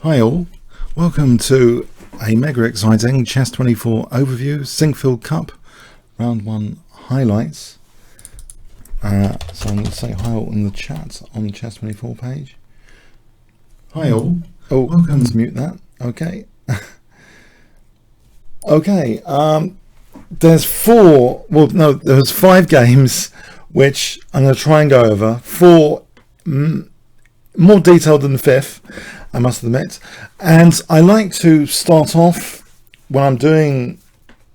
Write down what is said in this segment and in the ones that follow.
Hi all, welcome to a mega exciting Chess 24 overview, Sinquefield Cup, round 1 highlights. So I'm going to say hi all in the chat on the Chess 24 page. Hi all. Oh, welcome. Let's mute that. Okay. Okay, there's there's 5 games which I'm going to try and go over. 4 more detailed than the 5th, I must admit. And I like to start off when I'm doing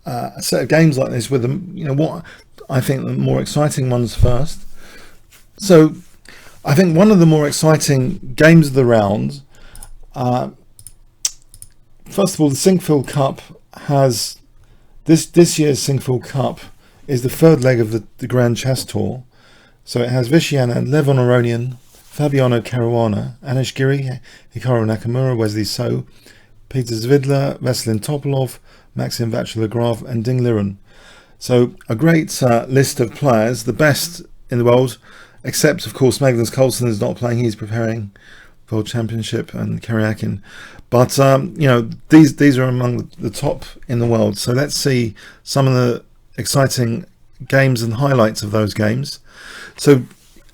a set of games like this with what I think the more exciting ones first. So I think one of the more exciting games of the round, first of all, the Sinquefield Cup has this year's Sinquefield Cup is the 3rd leg of the Grand Chess Tour. So it has Vishyana, Levon Aronian, Fabiano Caruana, Anish Giri, Hikaru Nakamura, Wesley So, Peter Zvidler, Veselin Topolov, Maxim Vachier-lagrave and Ding Liren. So a great list of players, the best in the world, except of course Magnus Carlsen is not playing, he's preparing for World Championship, and Karyakin. But these are among the top in the world. So let's see some of the exciting games and highlights of those games. So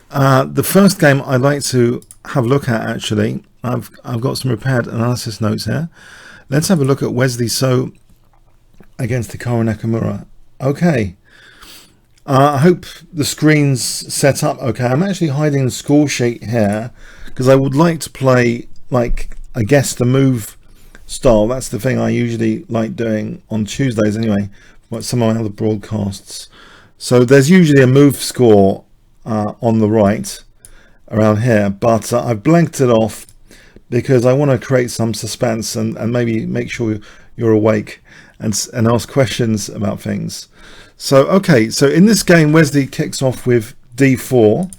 the first game I'd like to have a look at, actually, I've got some prepared analysis notes here. Let's have a look at Wesley So against Hikaru Nakamura. Okay, I hope the screen's set up okay. I'm actually hiding the score sheet here because I would like to play like a guess the move style. That's the thing I usually like doing on Tuesdays anyway, like some of my other broadcasts. So there's usually a move score on the right around here, but I've blanked it off because I want to create some suspense and maybe make sure you're awake and ask questions about things. So okay, so in this game Wesley kicks off with d4.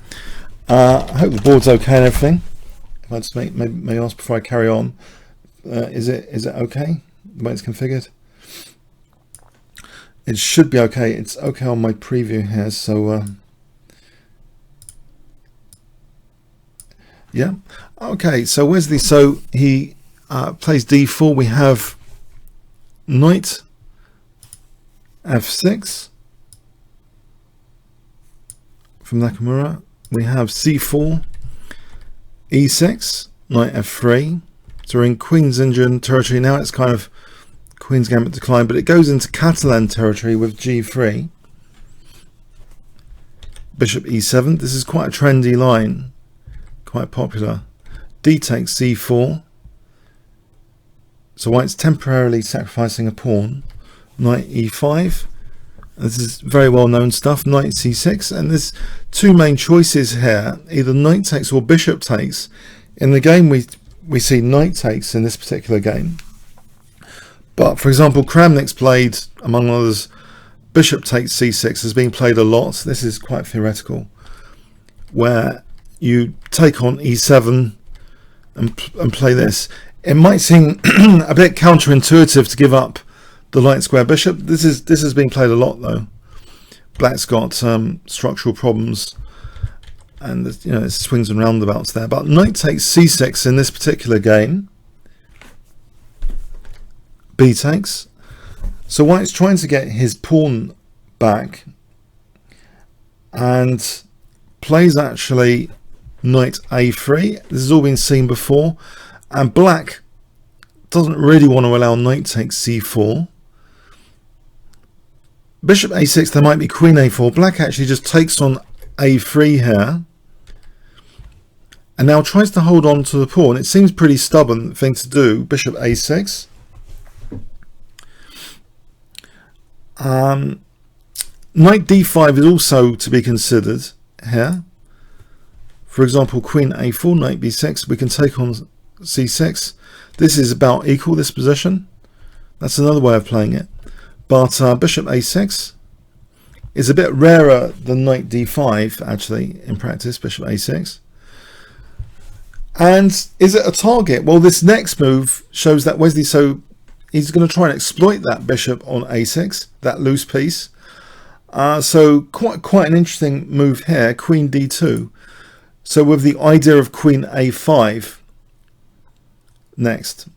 I hope the board's okay and everything. If I just may ask before I carry on, is it okay the way it's configured? It should be okay. It's okay on my preview here, so yeah. Okay, so Wesley So he plays d4. We have knight f6 from Nakamura. We have c4, e6, knight f3. So we're in Queen's Indian territory now. It's kind of Queen's Gambit decline, but it goes into Catalan territory with g3. Bishop e7. This is quite a trendy line, quite popular. D takes c4. So white's temporarily sacrificing a pawn. Knight e5. This is very well known stuff. Knight c6, and there's 2 main choices here: either knight takes or bishop takes. In the game we see knight takes in this particular game, but for example Kramnik's played, among others, bishop takes c6 has been played a lot. This is quite theoretical, where you take on e7 and play this. It might seem a bit counterintuitive to give up the light square bishop. This has been played a lot though. Black's got structural problems, and it swings and roundabouts there. But knight takes c6 in this particular game. B takes. So white's trying to get his pawn back and plays actually knight a3. This has all been seen before, and black doesn't really want to allow knight takes c4. Bishop a6, there might be queen a4. Black actually just takes on a3 here and now tries to hold on to the pawn. It seems pretty stubborn thing to do. Bishop a6. Knight d5 is also to be considered here. For example, queen a4, knight b6. We can take on c6. This is about equal, this position. That's another way of playing it. But bishop a6 is a bit rarer than knight d5, actually, in practice. Bishop a6. And is it a target? Well, this next move shows that Wesley So he's going to try and exploit that bishop on a6, that loose piece. So quite an interesting move here. Queen d2. So with the idea of queen a5, next.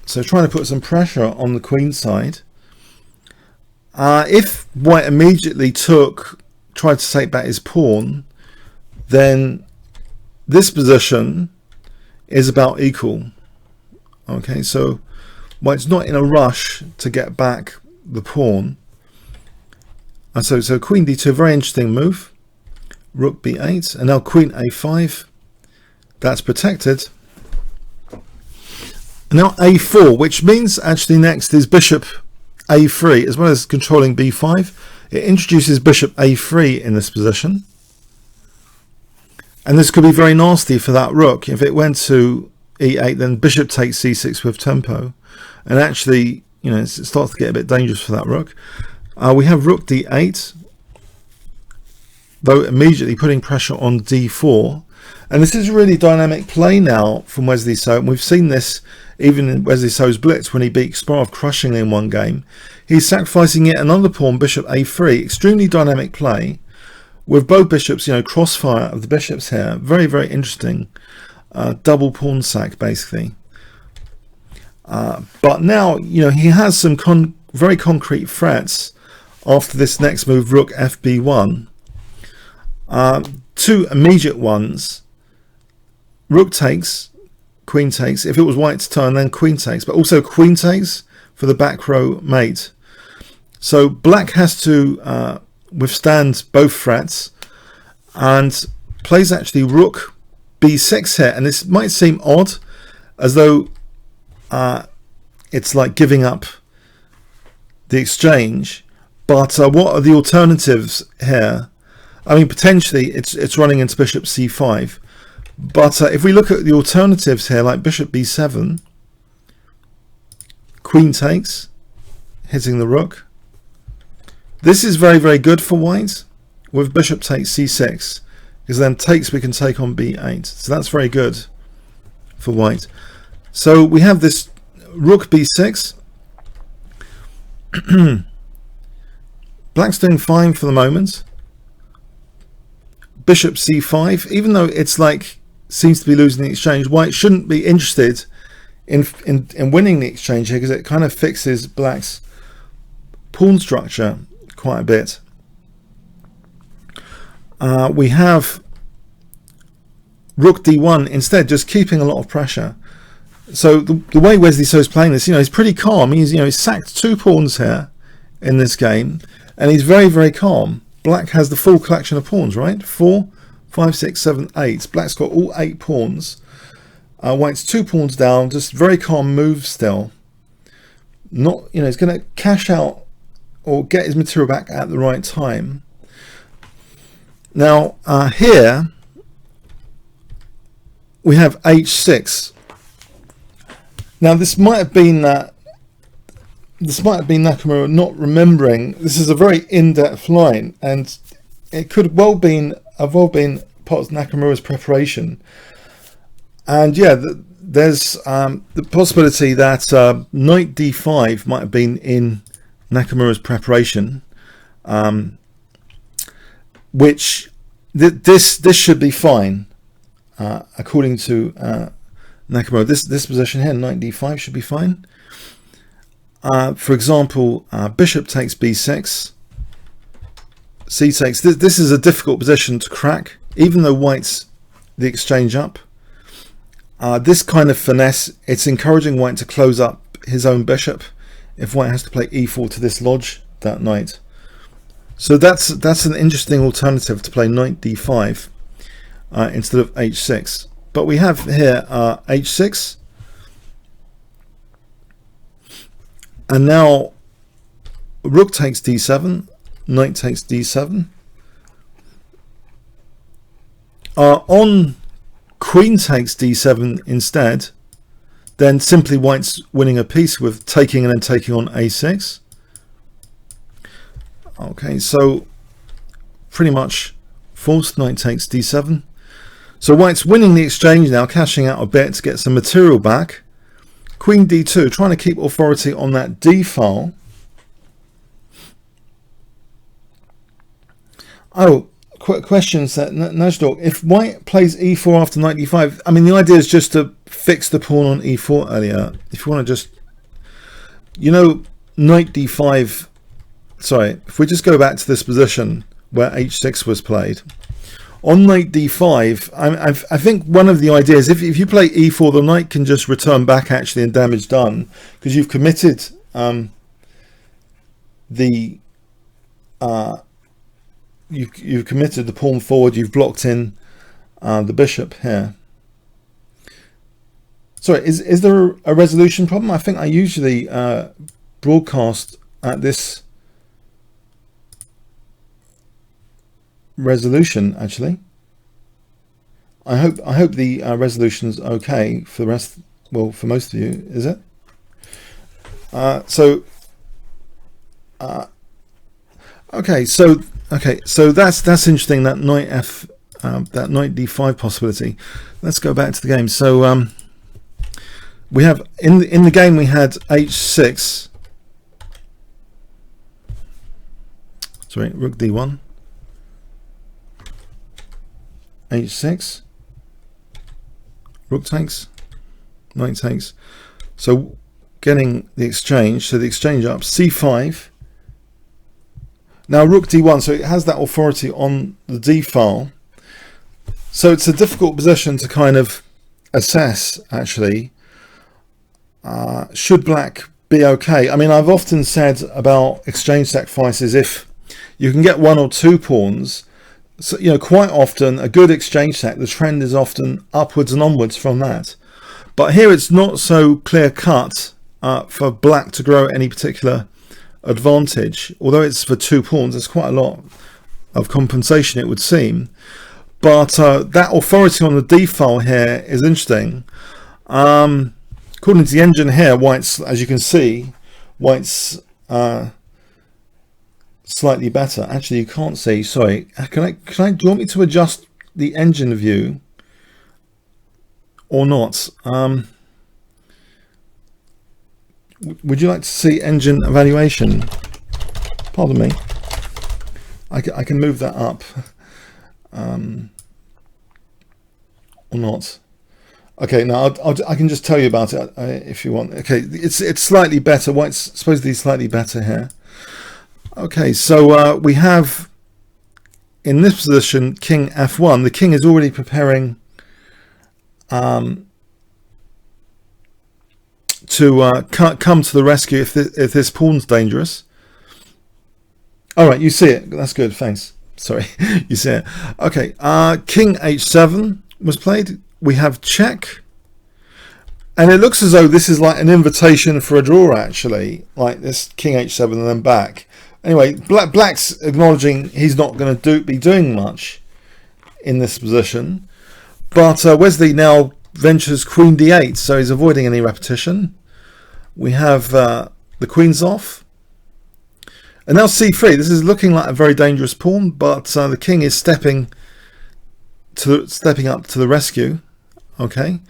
So trying to put some pressure on the queen side. If white immediately tried to take back his pawn, then this position is about equal. Okay, so white's not in a rush to get back the pawn. And so queen d2, very interesting move. Rook b8, and now queen a5. That's protected. And now a4, which means actually next is bishop a3, as well as controlling b5. It introduces bishop a3 in this position. And this could be very nasty for that rook. If it went to e8, then bishop takes c6 with tempo. And actually, you know, it starts to get a bit dangerous for that rook. We have rook d8, though immediately putting pressure on d4. And this is a really dynamic play now from Wesley So. And we've seen this even in Wesley So's blitz when he beat Kasparov crushingly in one game. He's sacrificing yet another pawn, bishop a3. Extremely dynamic play with both bishops, you know, crossfire of the bishops here. Very, very interesting. Double pawn sack, basically. But now, you know, he has some very concrete threats after this next move, rook fb1. Two immediate ones. Rook takes, queen takes. If it was white's turn, then queen takes, but also queen takes for the back row mate. So black has to withstand both threats and plays actually rook b6 here. And this might seem odd, as though it's like giving up the exchange. But what are the alternatives here? I mean, potentially it's running into bishop c5. But if we look at the alternatives here, like bishop b7, queen takes, hitting the rook. This is very, very good for white with bishop takes c6, because then takes we can take on b8. So that's very good for white. So we have this rook b6. Black's doing fine for the moment. Bishop c5, even though it's like seems to be losing the exchange, white shouldn't be interested in winning the exchange here, because it kind of fixes black's pawn structure quite a bit. We have rook d1 instead, just keeping a lot of pressure. So the way Wesley So is playing this, you know, he's pretty calm. He's sacked 2 pawns here in this game, and he's very, very calm. Black has the full collection of pawns, right? 4, 5, 6, 7, 8. Black's got all 8 pawns. White's 2 pawns down, just very calm move still. Not, you know, he's going to cash out or get his material back at the right time. Now here we have h6. Now this might have been Nakamura not remembering. This is a very in-depth line, and it could have well been part of Nakamura's preparation. And yeah, there's the possibility that knight d5 might have been in Nakamura's preparation, which this should be fine according to Nakamura. This position here, knight d5, should be fine. For example, bishop takes b6, c takes. This is a difficult position to crack, even though white's the exchange up. This kind of finesse, it's encouraging white to close up his own bishop if white has to play e4 to dislodge that knight. So that's an interesting alternative, to play knight d5 instead of h6. But we have here h6. And now rook takes d7, knight takes d7. On queen takes d7 instead, then simply white's winning a piece with taking and then taking on a6. Okay, so pretty much forced knight takes d7. So white's winning the exchange now, cashing out a bit to get some material back. Queen d2, trying to keep authority on that d file. Oh, questions that Najdork, if white plays e4 after knight d5, I mean the idea is just to fix the pawn on e4 earlier. If you want to just, you know, knight d5, sorry, if we just go back to this position where h6 was played, on knight d5, I think one of the ideas, if you play e4, the knight can just return back actually and damage done, because you've committed you've committed the pawn forward, you've blocked in the bishop here. Sorry, is there a resolution problem? I think I usually broadcast at this resolution actually. I hope the resolution's okay for the rest, well, for most of you, is it? Okay, so that's interesting, that knight f that knight d5 possibility. Let's go back to the game. So we have in the game we had h6, sorry, rook d1, h6, rook takes, knight takes, so getting the exchange, so the exchange up, c5. Now rook d1, so it has that authority on the d file, so it's a difficult position to kind of assess actually. Should black be okay? I mean, I've often said about exchange sacrifices, if you can get one or two pawns, so you know, quite often a good exchange sac, the trend is often upwards and onwards from that. But here it's not so clear cut for black to grow any particular advantage, although it's for two pawns. There's quite a lot of compensation, it would seem, but that authority on the d file here is interesting. According to the engine here, white's, as you can see, white's slightly better. Actually, you can't see, sorry, do you want me to adjust the engine view or not? Would you like to see engine evaluation? Pardon me. I can move that up or not. Okay, now I can just tell you about it if you want. Okay, it's slightly better. White's supposedly slightly better here. Okay, so we have in this position king f1. The king is already preparing to come to the rescue if this pawn's dangerous. All right, you see it. That's good. Thanks. Sorry, you see it. Okay, king h7 was played. We have check, and it looks as though this is like an invitation for a draw. Actually, like this king h7 and then back. Anyway, black's acknowledging he's not going to be doing much in this position, but Wesley now ventures queen d8, so he's avoiding any repetition. We have the queen's off, and now c3. This is looking like a very dangerous pawn, but the king is stepping up to the rescue. Okay,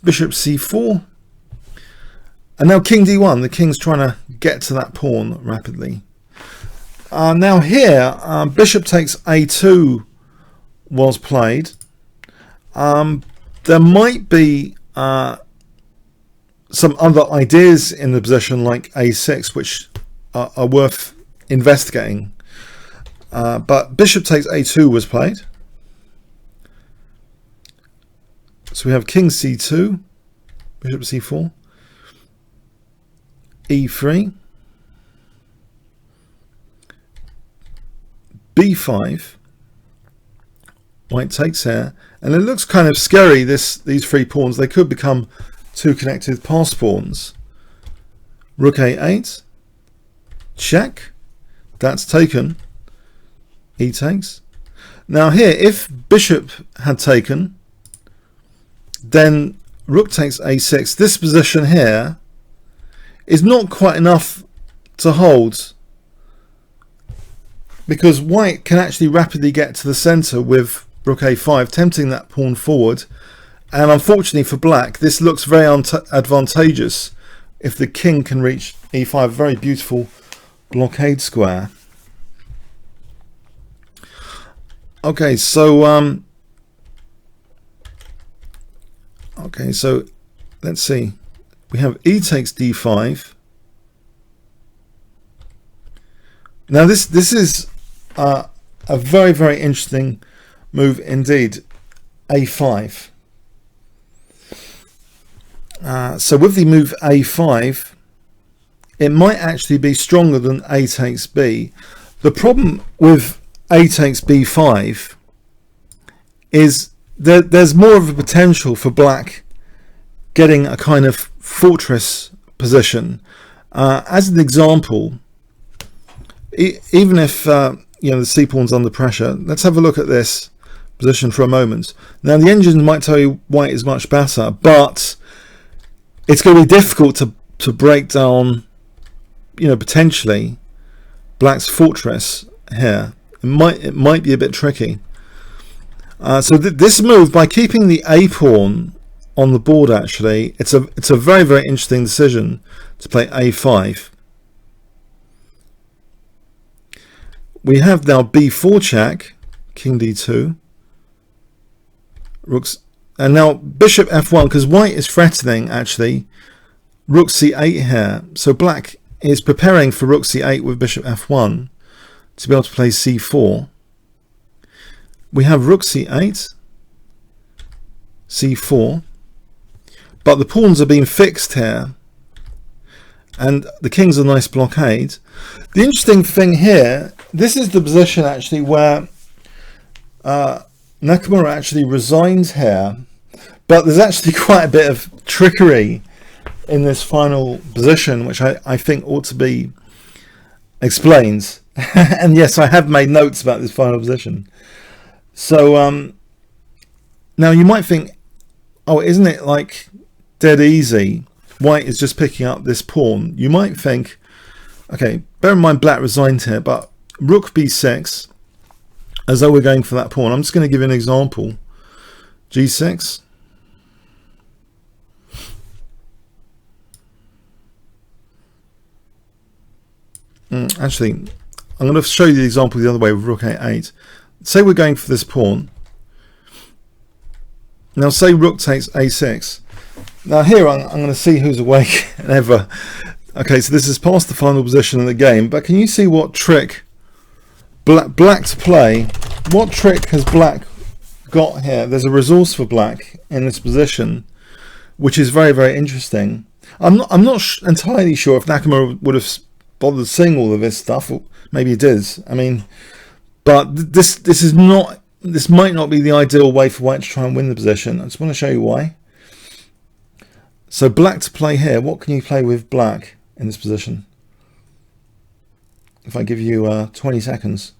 bishop c4, and now king d1. The king's trying to get to that pawn rapidly. Now here, bishop takes a2 was played. There might be some other ideas in the position like a6 which are worth investigating, but bishop takes a2 was played. So we have king c2, bishop c4, e3, b5, white takes here, and it looks kind of scary, these three pawns. They could become two connected pass pawns. Rook a8, check, that's taken, e takes. Now here, if bishop had taken, then rook takes a6. This position here is not quite enough to hold, because white can actually rapidly get to the center with rook a5, tempting that pawn forward. And unfortunately for black, this looks very advantageous if the king can reach e5. Very beautiful blockade square. Okay, so let's see. We have e takes d5. Now this is a very, very interesting move indeed. a5. So with the move a5, it might actually be stronger than a takes b. The problem with a takes b5 is that there's more of a potential for black getting a kind of fortress position. As an example, even if you know, the c pawn's under pressure, let's have a look at this position for a moment. Now the engine might tell you white is much better, but it's going to be difficult to break down, you know, potentially black's fortress here. It might be a bit tricky. So this move, by keeping the a pawn on the board, actually, it's a very, very interesting decision to play a5. We have now b4 check, king d2, rooks, and now bishop f1, because white is threatening actually rook c8 here. So black is preparing for rook c8 with bishop f1 to be able to play c4. We have rook c8, c4, but the pawns are being fixed here, and the king's a nice blockade. The interesting thing here, this is the position actually where Nakamura actually resigns here, but there's actually quite a bit of trickery in this final position, which I think ought to be explained. And yes, I have made notes about this final position. So now you might think, oh, isn't it like dead easy? White is just picking up this pawn. You might think, okay, bear in mind black resigned here, but rook b6, as though we're going for that pawn. I'm just going to give you an example. g6. Actually, I'm going to show you the example the other way with rook a8. Say we're going for this pawn. Now say rook takes a6. Now here I'm going to see who's awake and ever. Okay, so this is past the final position of the game, but can you see what trick black to play? What trick has black got here? There's a resource for black in this position, which is very, very interesting. I'm not entirely sure if Nakamura would have bothered seeing all of this stuff. Or maybe he did. I mean, but this might not be the ideal way for white to try and win the position. I just want to show you why. So black to play here. What can you play with black in this position? If I give you 20 seconds,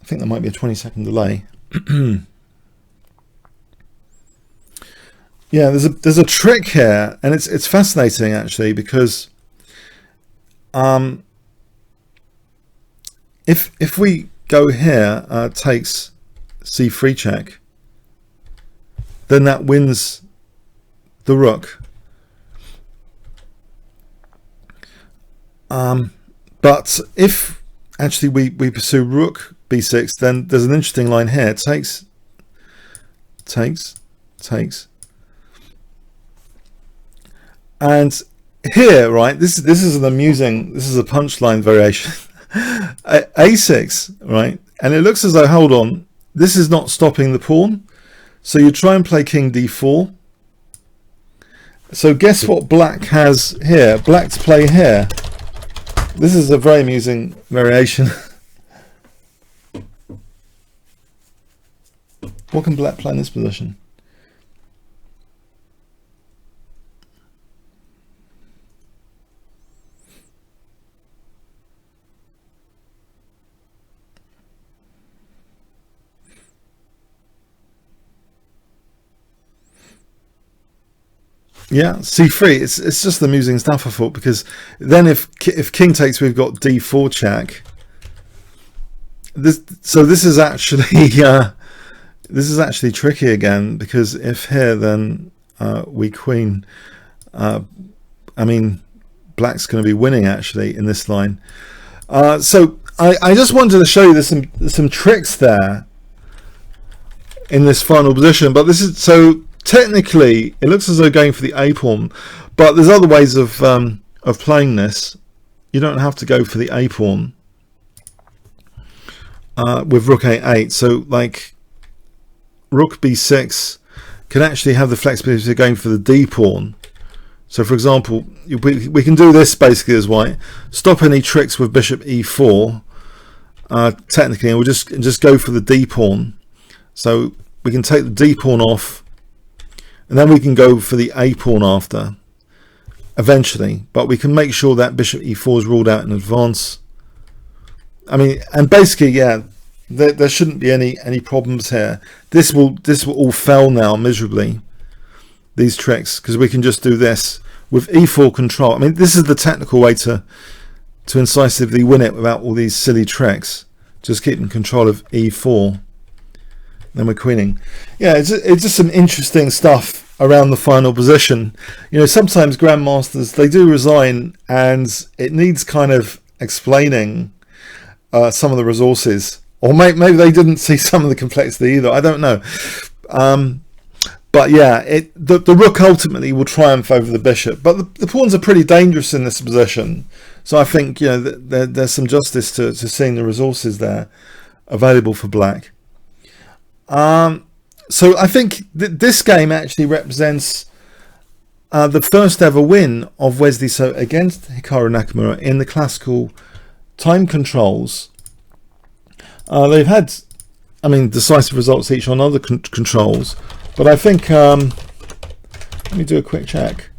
I think there might be a 20-second delay. Yeah, there's a trick here, and it's fascinating actually, because if we go here, takes c3 check, then that wins the rook. But if actually we pursue rook b6, then there's an interesting line here. Takes. And here, right, this is an amusing, this is a punchline variation. a6, right, and it looks as though, hold on, this is not stopping the pawn, so you try and play king d4. So guess what black has here? Black to play here. This is a very amusing variation. What can black play in this position? Yeah, c3. It's just amusing stuff, I thought, because then if king takes, we've got d4 check. This is actually this is actually tricky again, because if here, then we queen. I mean, black's going to be winning actually in this line. So I just wanted to show you there's some tricks there in this final position. But this is, so technically it looks as though going for the A pawn, but there's other ways of playing this. You don't have to go for the A pawn with rook A8. So like rook B6 can actually have the flexibility of going for the D pawn. So for example, we can do this basically as white, stop any tricks with bishop E4 technically, and we'll just go for the D pawn. So we can take the D pawn off, and then we can go for the A pawn after eventually, but we can make sure that bishop E4 is ruled out in advance. I mean, and basically, yeah, there shouldn't be any problems here. This will all fail now miserably, these tricks, because we can just do this with E4 control. I mean, this is the technical way to incisively win it without all these silly tricks. Just keeping control of E4. Then we're queening. Yeah, it's just some interesting stuff around the final position. You know, sometimes grandmasters, they do resign, and it needs kind of explaining some of the resources, or maybe they didn't see some of the complexity either. I don't know. But yeah, the rook ultimately will triumph over the bishop. But the pawns are pretty dangerous in this position. So I think, you know, there's some justice to seeing the resources there available for black. So I think this game actually represents the first ever win of Wesley So against Hikaru Nakamura in the classical time controls. They've had, I mean, decisive results each on other controls. But I think, let me do a quick check.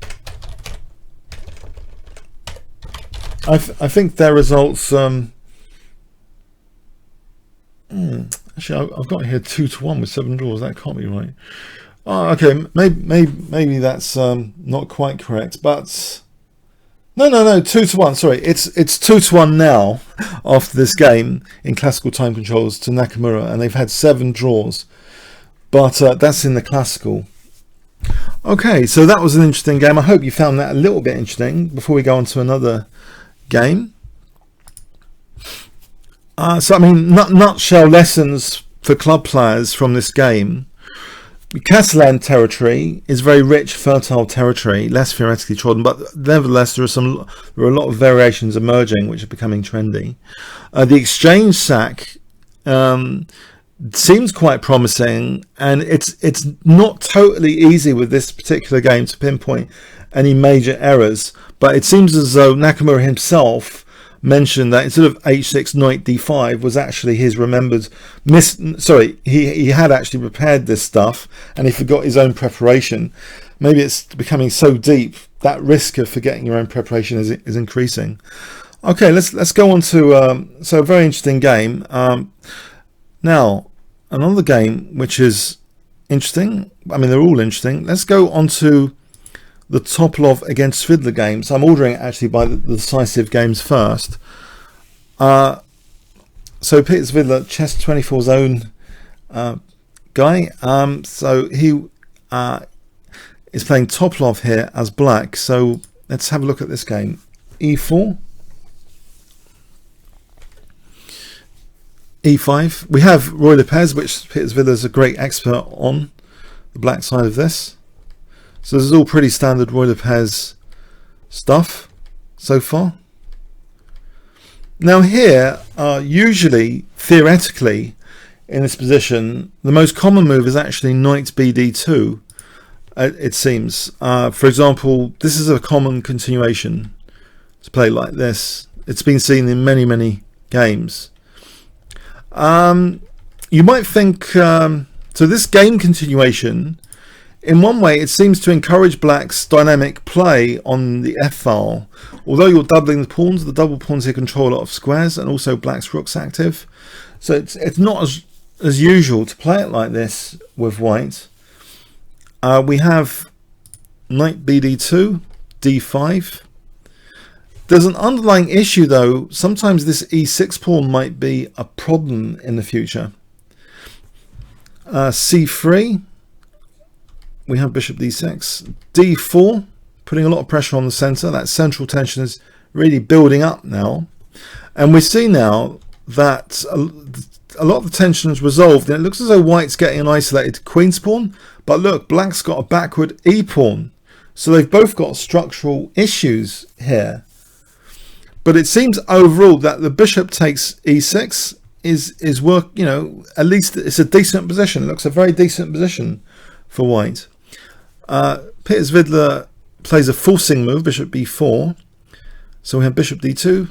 I think their results, actually I've got here 2-1 with 7 draws. That can't be right. Oh, okay, maybe that's not quite correct, but no, 2-1. Sorry, it's 2-1 now after this game in classical time controls to Nakamura, and they've had 7 draws. But that's in the classical. Okay, so that was an interesting game. I hope you found that a little bit interesting before we go on to another game. So, I mean, nutshell lessons for club players from this game. Catalan territory is very rich, fertile territory, less theoretically trodden, but nevertheless there are a lot of variations emerging which are becoming trendy. The exchange sack seems quite promising, and it's not totally easy with this particular game to pinpoint any major errors, but it seems as though Nakamura himself mentioned that instead of h6 knight d5 was actually his remembered he had actually prepared this stuff and he forgot his own preparation. Maybe it's becoming so deep that risk of forgetting your own preparation is increasing. Okay, let's go on to so a very interesting game. Now, another game which is interesting, I mean, they're all interesting. Let's go on to the Topalov against Svidler games. I'm ordering it actually by the decisive games first. So Peter Svidler, Chess24's own guy. So he is playing Topalov here as black. So let's have a look at this game. E4. E5. We have Roy Lopez, which Peter Svidler is a great expert on the black side of this. So this is all pretty standard Roy Lopez stuff so far. Now here, usually, theoretically, in this position, the most common move is actually knight bd2, it seems. For example, this is a common continuation to play like this. It's been seen in many, many games. You might think, so this game continuation, in one way, it seems to encourage black's dynamic play on the f-file. Although you're doubling the pawns, the double pawns here control a lot of squares, and also black's rook's active. So it's not as usual to play it like this with white. We have knight bd2, d5. There's an underlying issue though. Sometimes this e6 pawn might be a problem in the future. c3. We have bishop d6, d4, putting a lot of pressure on the center. That central tension is really building up now. And we see now that a lot of the tension's resolved, and it looks as though white's getting an isolated queen's pawn, but look, black's got a backward e pawn, so they've both got structural issues here. But it seems overall that the bishop takes e6 is work, you know, at least it's a decent position. It looks a very decent position for white. Peters Vidler plays a forcing move, bishop b4. So we have bishop d2.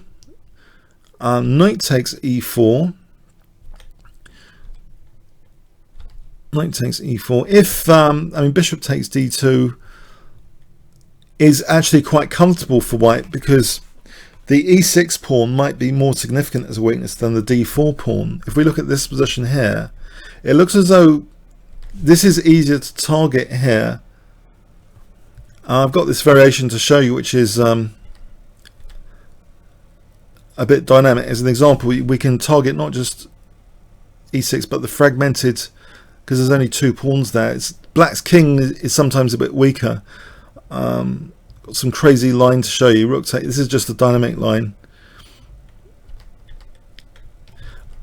Knight takes e4. Knight takes e4. If I mean, bishop takes d2 is actually quite comfortable for white, because the e6 pawn might be more significant as a weakness than the d4 pawn. If we look at this position here, it looks as though this is easier to target here. I've got this variation to show you, which is a bit dynamic. As an example, we can target not just e6 but the fragmented, because there's only two pawns there. Black's king is sometimes a bit weaker. Got some crazy line to show you. Rook take. This is just a dynamic line.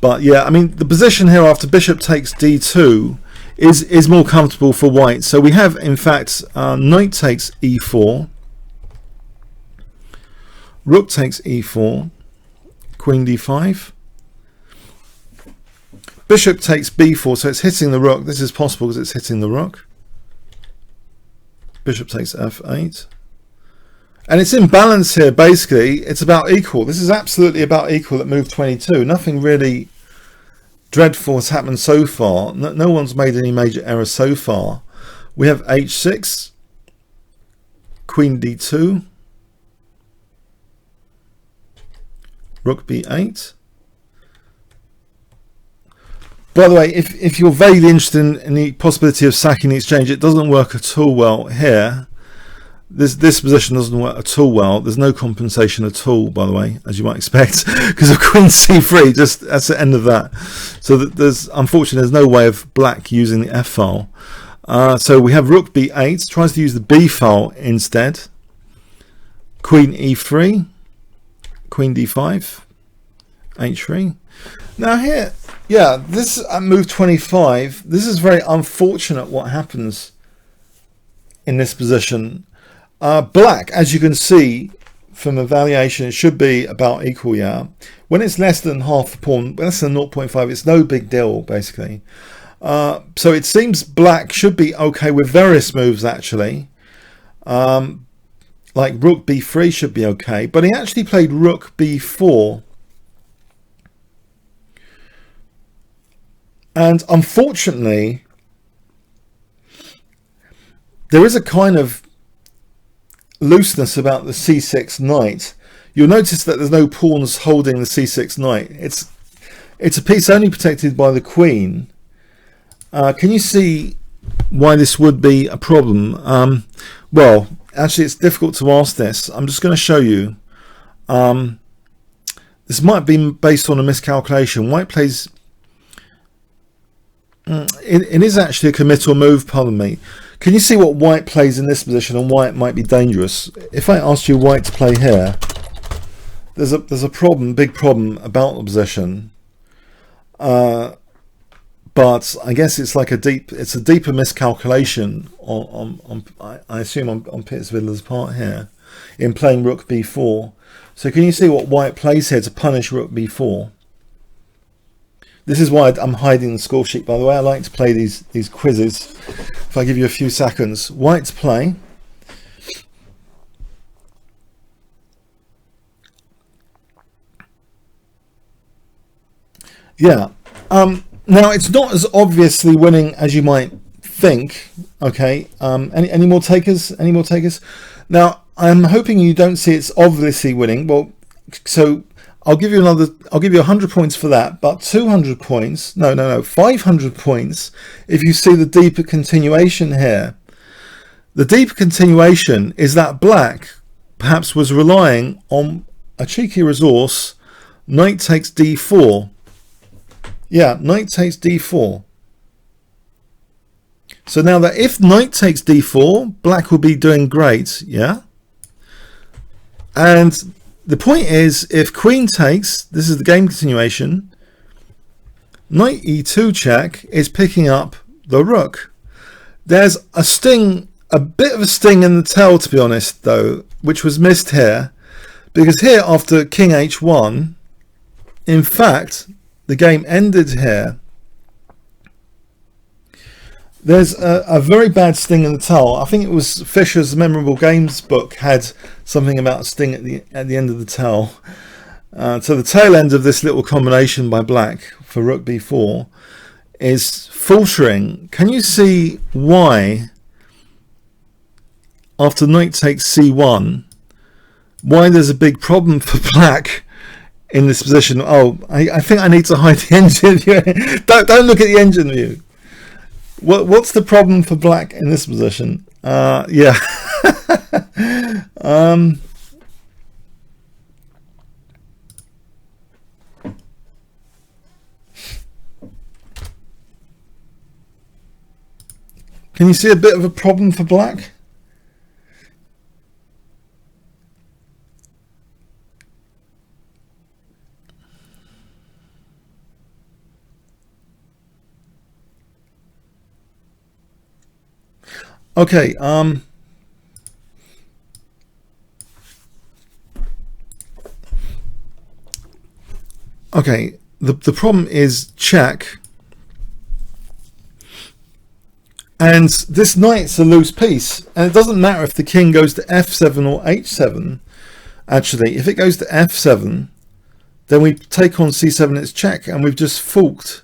But yeah, I mean, the position here after bishop takes d2 is more comfortable for white. So we have, in fact, knight takes e4, rook takes e4, queen d5, bishop takes b4. So it's hitting the rook. This is possible because it's hitting the rook. Bishop takes f8. And it's in balance here, basically. It's about equal. This is absolutely about equal at move 22. Nothing really dreadful has happened so far. No one's made any major errors so far. We have h6, queen d2, rook b8. By the way, if you're vaguely interested in the possibility of sacking the exchange, it doesn't work at all well here. This position doesn't work at all well. There's no compensation at all, by the way, as you might expect, because of queen c3. Just that's the end of that. So there's, unfortunately, there's no way of black using the f file. So we have rook b8, tries to use the b file instead. Queen e3, queen d5, h3. Now here, yeah, this at move 25. This is very unfortunate what happens in this position. Black, as you can see from evaluation, it should be about equal, yeah. When it's less than half the pawn, less than 0.5, it's no big deal, basically. So it seems black should be okay with various moves, actually. Like rook b3 should be okay, but he actually played rook b4. And unfortunately, there is a kind of looseness about the c6 knight. You'll notice that there's no pawns holding the c6 knight. It's a piece only protected by the queen. Can you see why this would be a problem? Well, actually, it's difficult to ask this. I'm just going to show you. This might be based on a miscalculation. White plays. It is actually a committal move, pardon me. Can you see what white plays in this position and why it might be dangerous? If I asked you white to play here, there's a problem, big problem about the position. But I guess it's like a deeper miscalculation I assume on Peters Vidler's part here in playing rook b4. So can you see what white plays here to punish rook b4? This is why I'm hiding the score sheet, by the way. I like to play these quizzes. If I give you a few seconds. White to play. Yeah. Now, it's not as obviously winning as you might think. Okay. Any more takers? Any more takers? Now, I'm hoping you don't see it's obviously winning. Well, so I'll give you 100 points for that, but 200 points, no, 500 points if you see the deeper continuation here. The deeper continuation is that black perhaps was relying on a cheeky resource, knight takes d4. Yeah, knight takes d4. So now that if knight takes d4, black will be doing great, yeah? And the point is, if queen takes, this is the game continuation, Knight e2 check is picking up the rook. There's a sting, a bit of a sting in the tail, to be honest, though, which was missed here, because here after king h1, in fact, the game ended here. There's a very bad sting in the tail. I think it was Fisher's Memorable Games book had something about sting at the end of the tail. So the tail end of this little combination by black for rook b4 is faltering. Can you see why after knight takes c1, why there's a big problem for black in this position? Oh, I think I need to hide the engine view. Don't look at the engine view. What's the problem for black in this position? Yeah. Can you see a bit of a problem for black? Okay, okay, the problem is check, and this knight's a loose piece, and it doesn't matter if the king goes to f7 or h7. Actually, if it goes to f7, then we take on c7, it's check, and we've just forked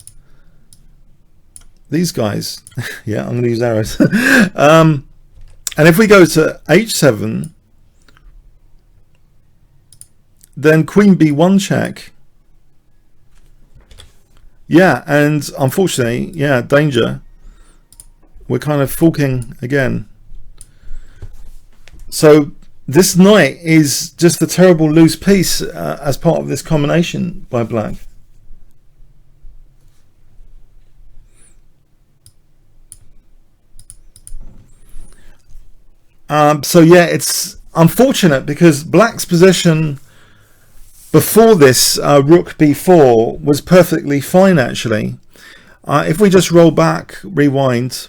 these guys. Yeah, I'm going to use arrows. And if we go to h7, then queen b1 check. Yeah, and unfortunately, yeah, danger. We're kind of forking again. So this knight is just a terrible loose piece as part of this combination by black. So yeah, it's unfortunate because black's position before this rook b4 was perfectly fine actually. If we just roll back, rewind,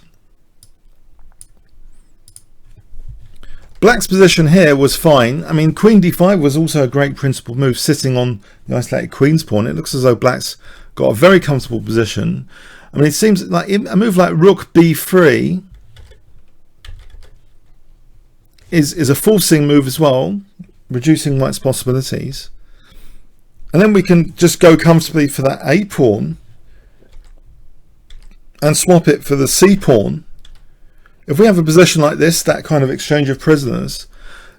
black's position here was fine. I mean, queen d5 was also a great principal move, sitting on the isolated queen's pawn. It looks as though black's got a very comfortable position. I mean, it seems like a move like rook b3 is a forcing move as well, reducing white's possibilities. And then we can just go comfortably for that a pawn and swap it for the c pawn. If we have a position like this, that kind of exchange of prisoners,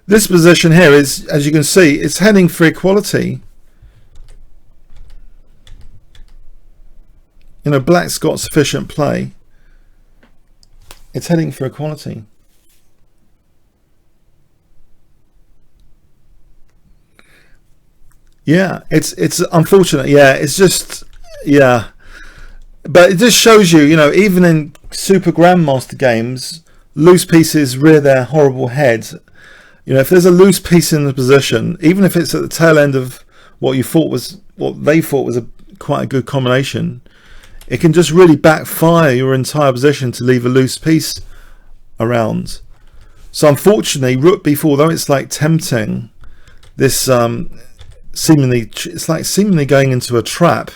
this position here is, as you can see, it's heading for equality. You know, black's got sufficient play. It's heading for equality. Yeah, it's unfortunate. Yeah, it's just, yeah, but it just shows you, you know, even in super grandmaster games, loose pieces rear their horrible head. You know, if there's a loose piece in the position, even if it's at the tail end of what they thought was quite a good combination, it can just really backfire your entire position to leave a loose piece around. So unfortunately, rook b4, though it's like tempting, this it's like seemingly going into a trap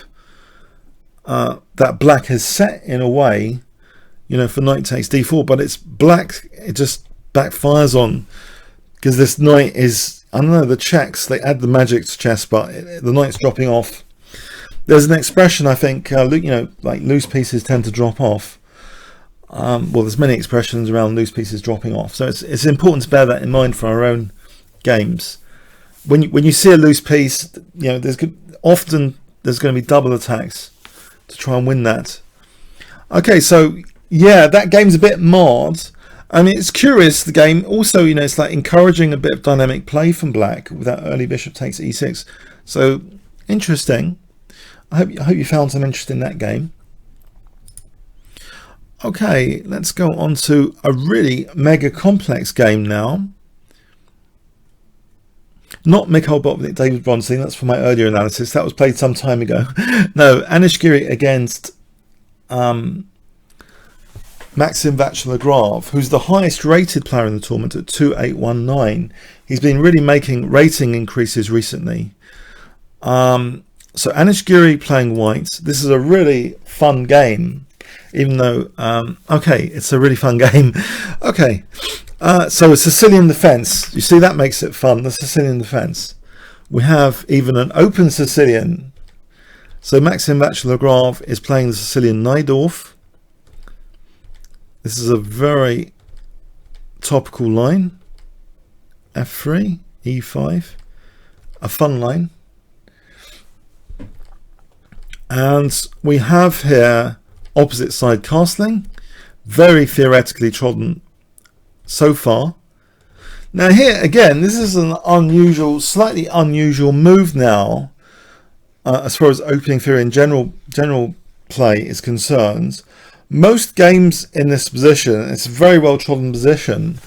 that black has set in a way, you know, for knight takes d4, but it's black, it just backfires on, because this knight is, I don't know, the checks, they add the magic to chess, but the knight's dropping off. There's an expression, I think, you know, like loose pieces tend to drop off. Well, there's many expressions around loose pieces dropping off, so it's important to bear that in mind for our own games. When you see a loose piece, you know, often there's going to be double attacks to try and win that. Okay, so yeah, that game's a bit marred. I mean, it's curious, the game also, you know, it's like encouraging a bit of dynamic play from black with that early bishop takes e6. So interesting. I hope you found some interest in that game. Okay, let's go on to a really mega complex game now. Not Mikhail Botvinnik, David Bronstein. That's for my earlier analysis. That was played some time ago. No, Anish Giri against Maxim vachier-lagrave, who's the highest rated player in the tournament at 2819. He's been really making rating increases recently. So Anish Giri playing white. This is a really fun game, even though, okay, it's a really fun game. Okay, so a Sicilian defence. You see, that makes it fun, the Sicilian defence. We have even an open Sicilian. So Maxim vachier-lagrave is playing the Sicilian Najdorf. This is a very topical line. F3, E5, a fun line. And we have here opposite side castling, very theoretically trodden so far. Now here again, this is an unusual, slightly unusual move now, as far as opening theory and general play is concerned. Most games in this position, it's a very well trodden position.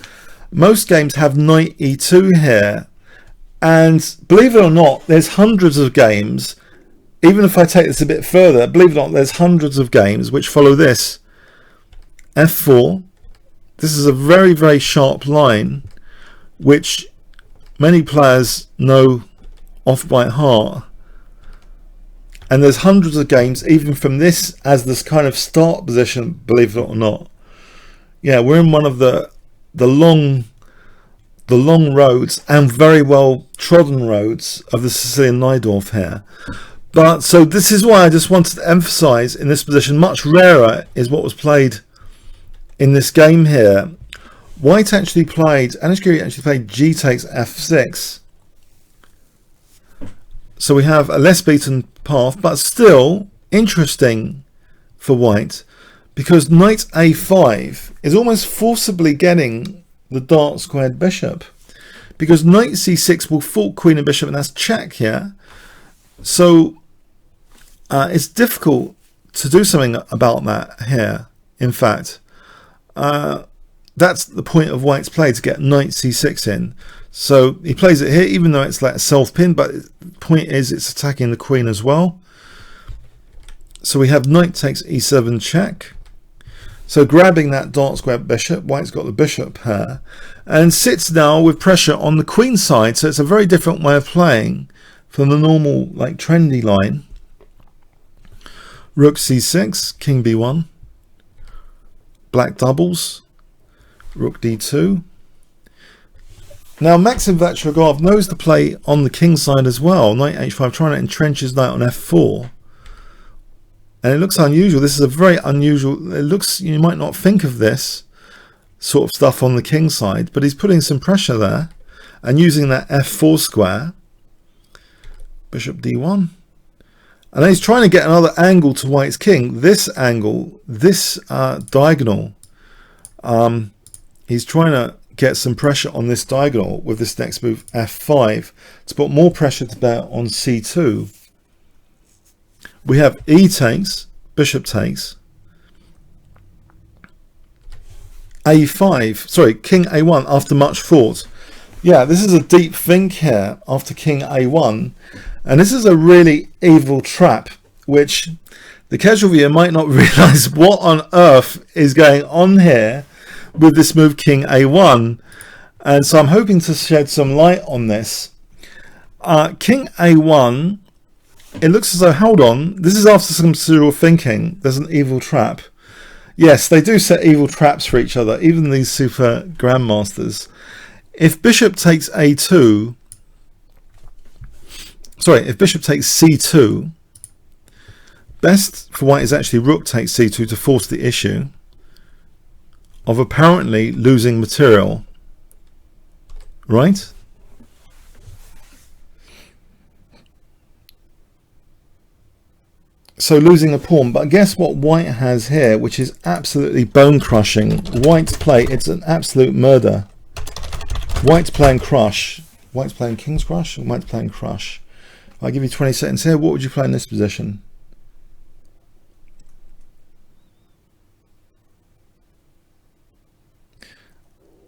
Most games have knight e2 here, and believe it or not, there's hundreds of games. Even if I take this a bit further, believe it or not, there's hundreds of games which follow this. F4. This is a very, very sharp line, which many players know off by heart. And there's hundreds of games, even from this as this kind of start position, believe it or not. Yeah, we're in one of the long roads and very well trodden roads of the Sicilian Najdorf here. But so this is why I just wanted to emphasize in this position, much rarer is what was played in this game here. White actually played, Anish Giri actually played G takes F6. So we have a less beaten path, but still interesting for white, because knight A5 is almost forcibly getting the dark squared bishop, because knight C6 will fork queen and bishop, and that's check here. So it's difficult to do something about that here. In fact, that's the point of white's play, to get knight C6 in. So he plays it here, even though it's like a self-pin, but the point is it's attacking the queen as well. So we have knight takes E7 check. So grabbing that dark square bishop, white's got the bishop here, and sits now with pressure on the queen side. So it's a very different way of playing from the normal, like, trendy line. Rook C6, King B1, black doubles, Rook D2. Now Maxim vachier-lagrave knows the play on the king side as well. Knight H5, trying to entrench his knight on F4. And it looks unusual. This is a very unusual, it looks, you might not think of this sort of stuff on the king side, but he's putting some pressure there and using that F4 square. Bishop D1. And then he's trying to get another angle to white's king. This angle, this diagonal, he's trying to get some pressure on this diagonal with this next move F5 to put more pressure to bear on C2. We have E takes, bishop takes, A5, sorry, King A1 after much thought. Yeah, this is a deep think here after King A1, and this is a really evil trap, which the casual viewer might not realize what on earth is going on here with this move King A1, and so I'm hoping to shed some light on this. King A1, it looks as though, hold on, this is after some serial thinking. There's an evil trap. Yes, they do set evil traps for each other, even these super grandmasters. If bishop takes A2, sorry, if bishop takes C2, best for white is actually rook takes C2 to force the issue of apparently losing material, right? So losing a pawn, but guess what white has here, which is absolutely bone crushing. White's play, it's an absolute murder. White's playing crush. White's playing Kingscrusher, and white's playing crush. I'll give you 20 seconds here. What would you play in this position?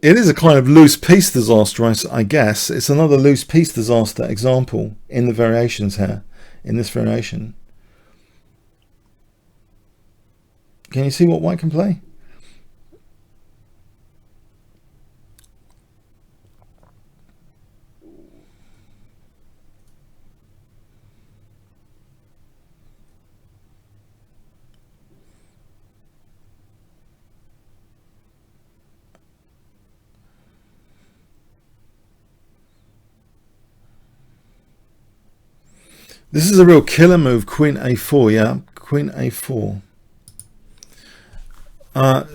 it is a kind of loose piece disaster, I guess. It's another loose piece disaster example in the variations here, in this variation. Can you see what white can play? This is a real killer move, Queen A4, yeah? Queen A4.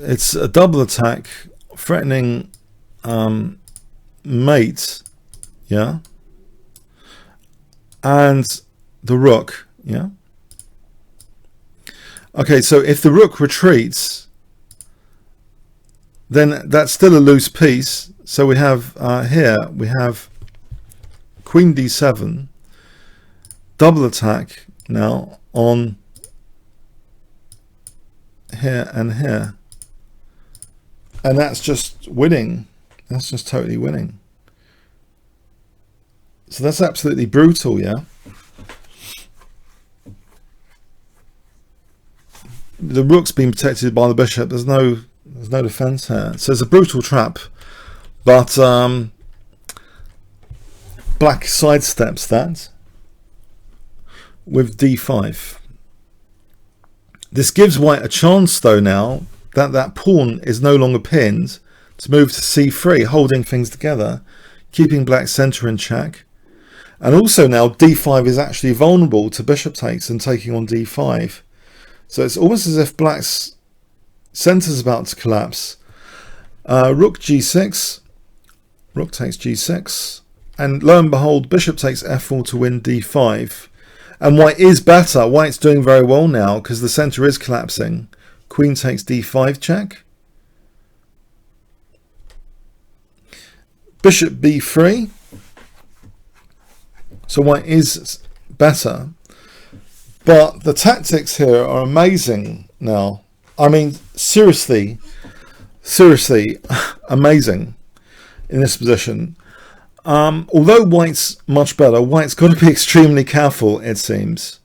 It's a double attack, threatening mate, yeah? And the rook, yeah? Okay, so if the rook retreats, then that's still a loose piece. So we have here, we have Queen D7, double attack now on here and here, and that's just winning. That's just totally winning. So that's absolutely brutal, yeah. The rook's been protected by the bishop. There's no defense here. So it's a brutal trap, but black sidesteps that with d5. This gives white a chance, though, now that that pawn is no longer pinned, to move to c3, holding things together, keeping black centre in check. And also now d5 is actually vulnerable to bishop takes and taking on d5. So it's almost as if black's centre is about to collapse. Rook g6, rook takes g6, and lo and behold, bishop takes f4 to win d5. And white is better. White's doing very well now because the centre is collapsing. Queen takes d5 check. Bishop b3. So white is better. But the tactics here are amazing now. I mean, seriously amazing in this position. Although white's much better, white's got to be extremely careful, it seems.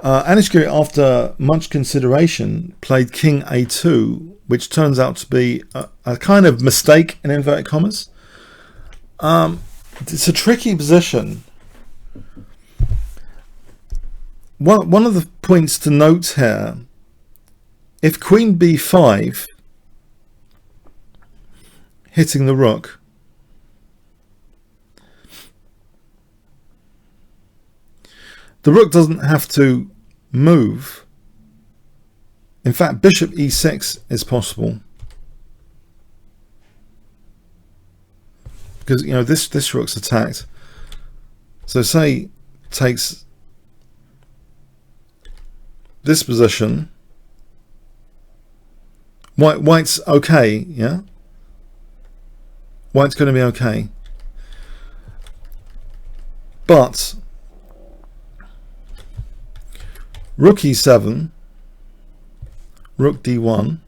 Anish Giri, after much consideration, played king a2, which turns out to be a kind of mistake in inverted commas. It's a tricky position. One of the points to note here, if queen b5, hitting the rook, the rook doesn't have to move. In fact, bishop e6 is possible. Because, you know, this rook's attacked. So say takes this position. White's okay, yeah? White's going to be okay. But rook e7, rook d1,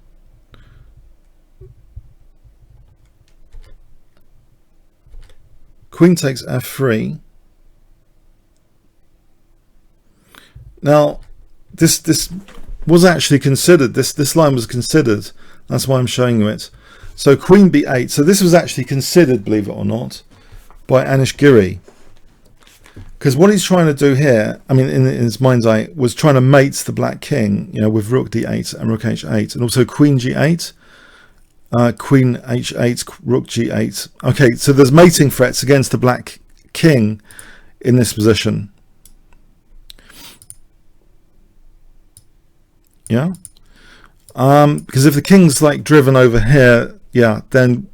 queen takes f3. Now, this was actually considered. This line was considered. That's why I'm showing you it. So queen b8. So this was actually considered, believe it or not, by Anish Giri. Because what he's trying to do here, I mean, in his mind's eye, was trying to mate the black king, you know, with rook d8 and rook h8, and also queen g8, queen h8, rook g8. Okay, so there's mating threats against the black king in this position. Yeah, because if the king's like driven over here, yeah, then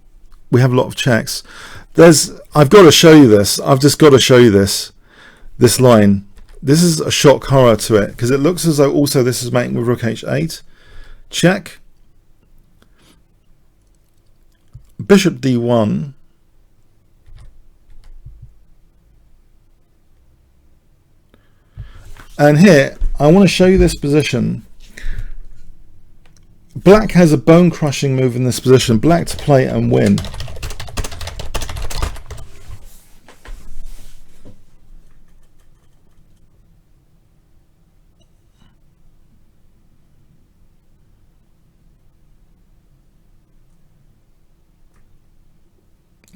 we have a lot of checks. I've got to show you this. I've just got to show you this line. This is a shock horror to it because it looks as though also this is mating with rook h8. Check. Bishop d1. And here I want to show you this position. black has a bone crushing move in this position. Black to play and win.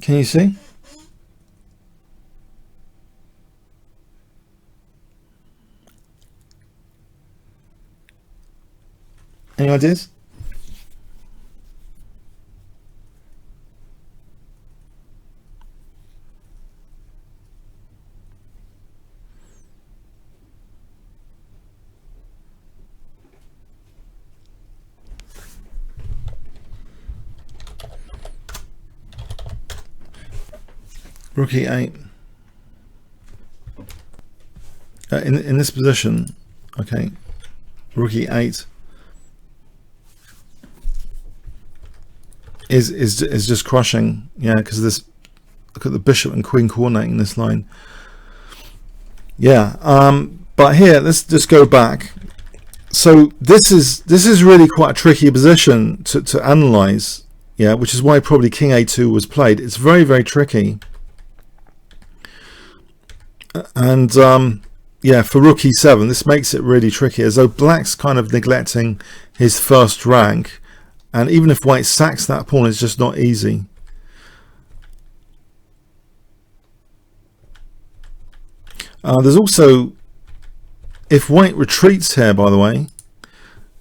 Can you see? Any ideas? Rook e8. In this position, okay, Rook e8 is just crushing, yeah, because this. Look at the bishop and queen coordinating this line. Yeah, but here let's just go back. So this is really quite a tricky position to analyze, yeah, which is why probably king a2 was played. It's very, very tricky. And yeah, for rook e7, this makes it really tricky, as though black's kind of neglecting his first rank, and even if white sacks that pawn, it's just not easy. There's also, if white retreats here, by the way,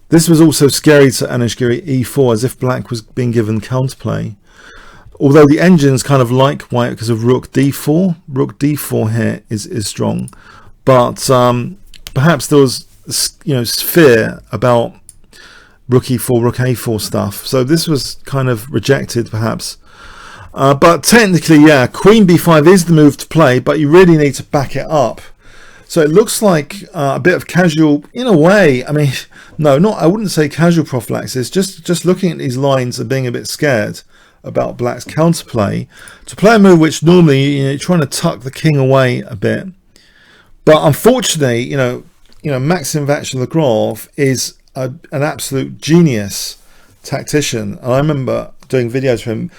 this was also scary to Anishgiri e4, as if black was being given counterplay. Although the engine's kind of like white because of rook d4. Rook d4 here is strong, but perhaps there was, you know, fear about rook e4, rook a4 stuff. So this was kind of rejected, perhaps. But technically, yeah, queen b5 is the move to play, but you really need to back it up. So it looks like a bit of casual, in a way. I mean, no, I wouldn't say casual prophylaxis. Just looking at these lines and being a bit scared about black's counterplay to play a move which normally, you know, you're trying to tuck the king away a bit. But unfortunately, you know, Maxim vachier-lagrave is an absolute genius tactician. And I remember doing videos for him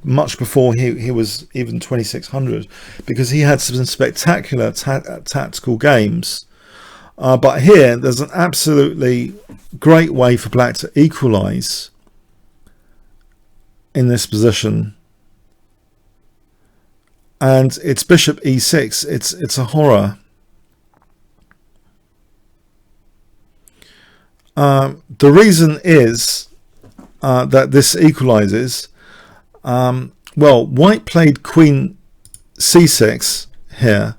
much before he was even 2600, because he had some spectacular tactical games. But here, there's an absolutely great way for black to equalize in this position, and it's bishop e6. It's a horror. The reason is that this equalizes. Well, white played queen c6 here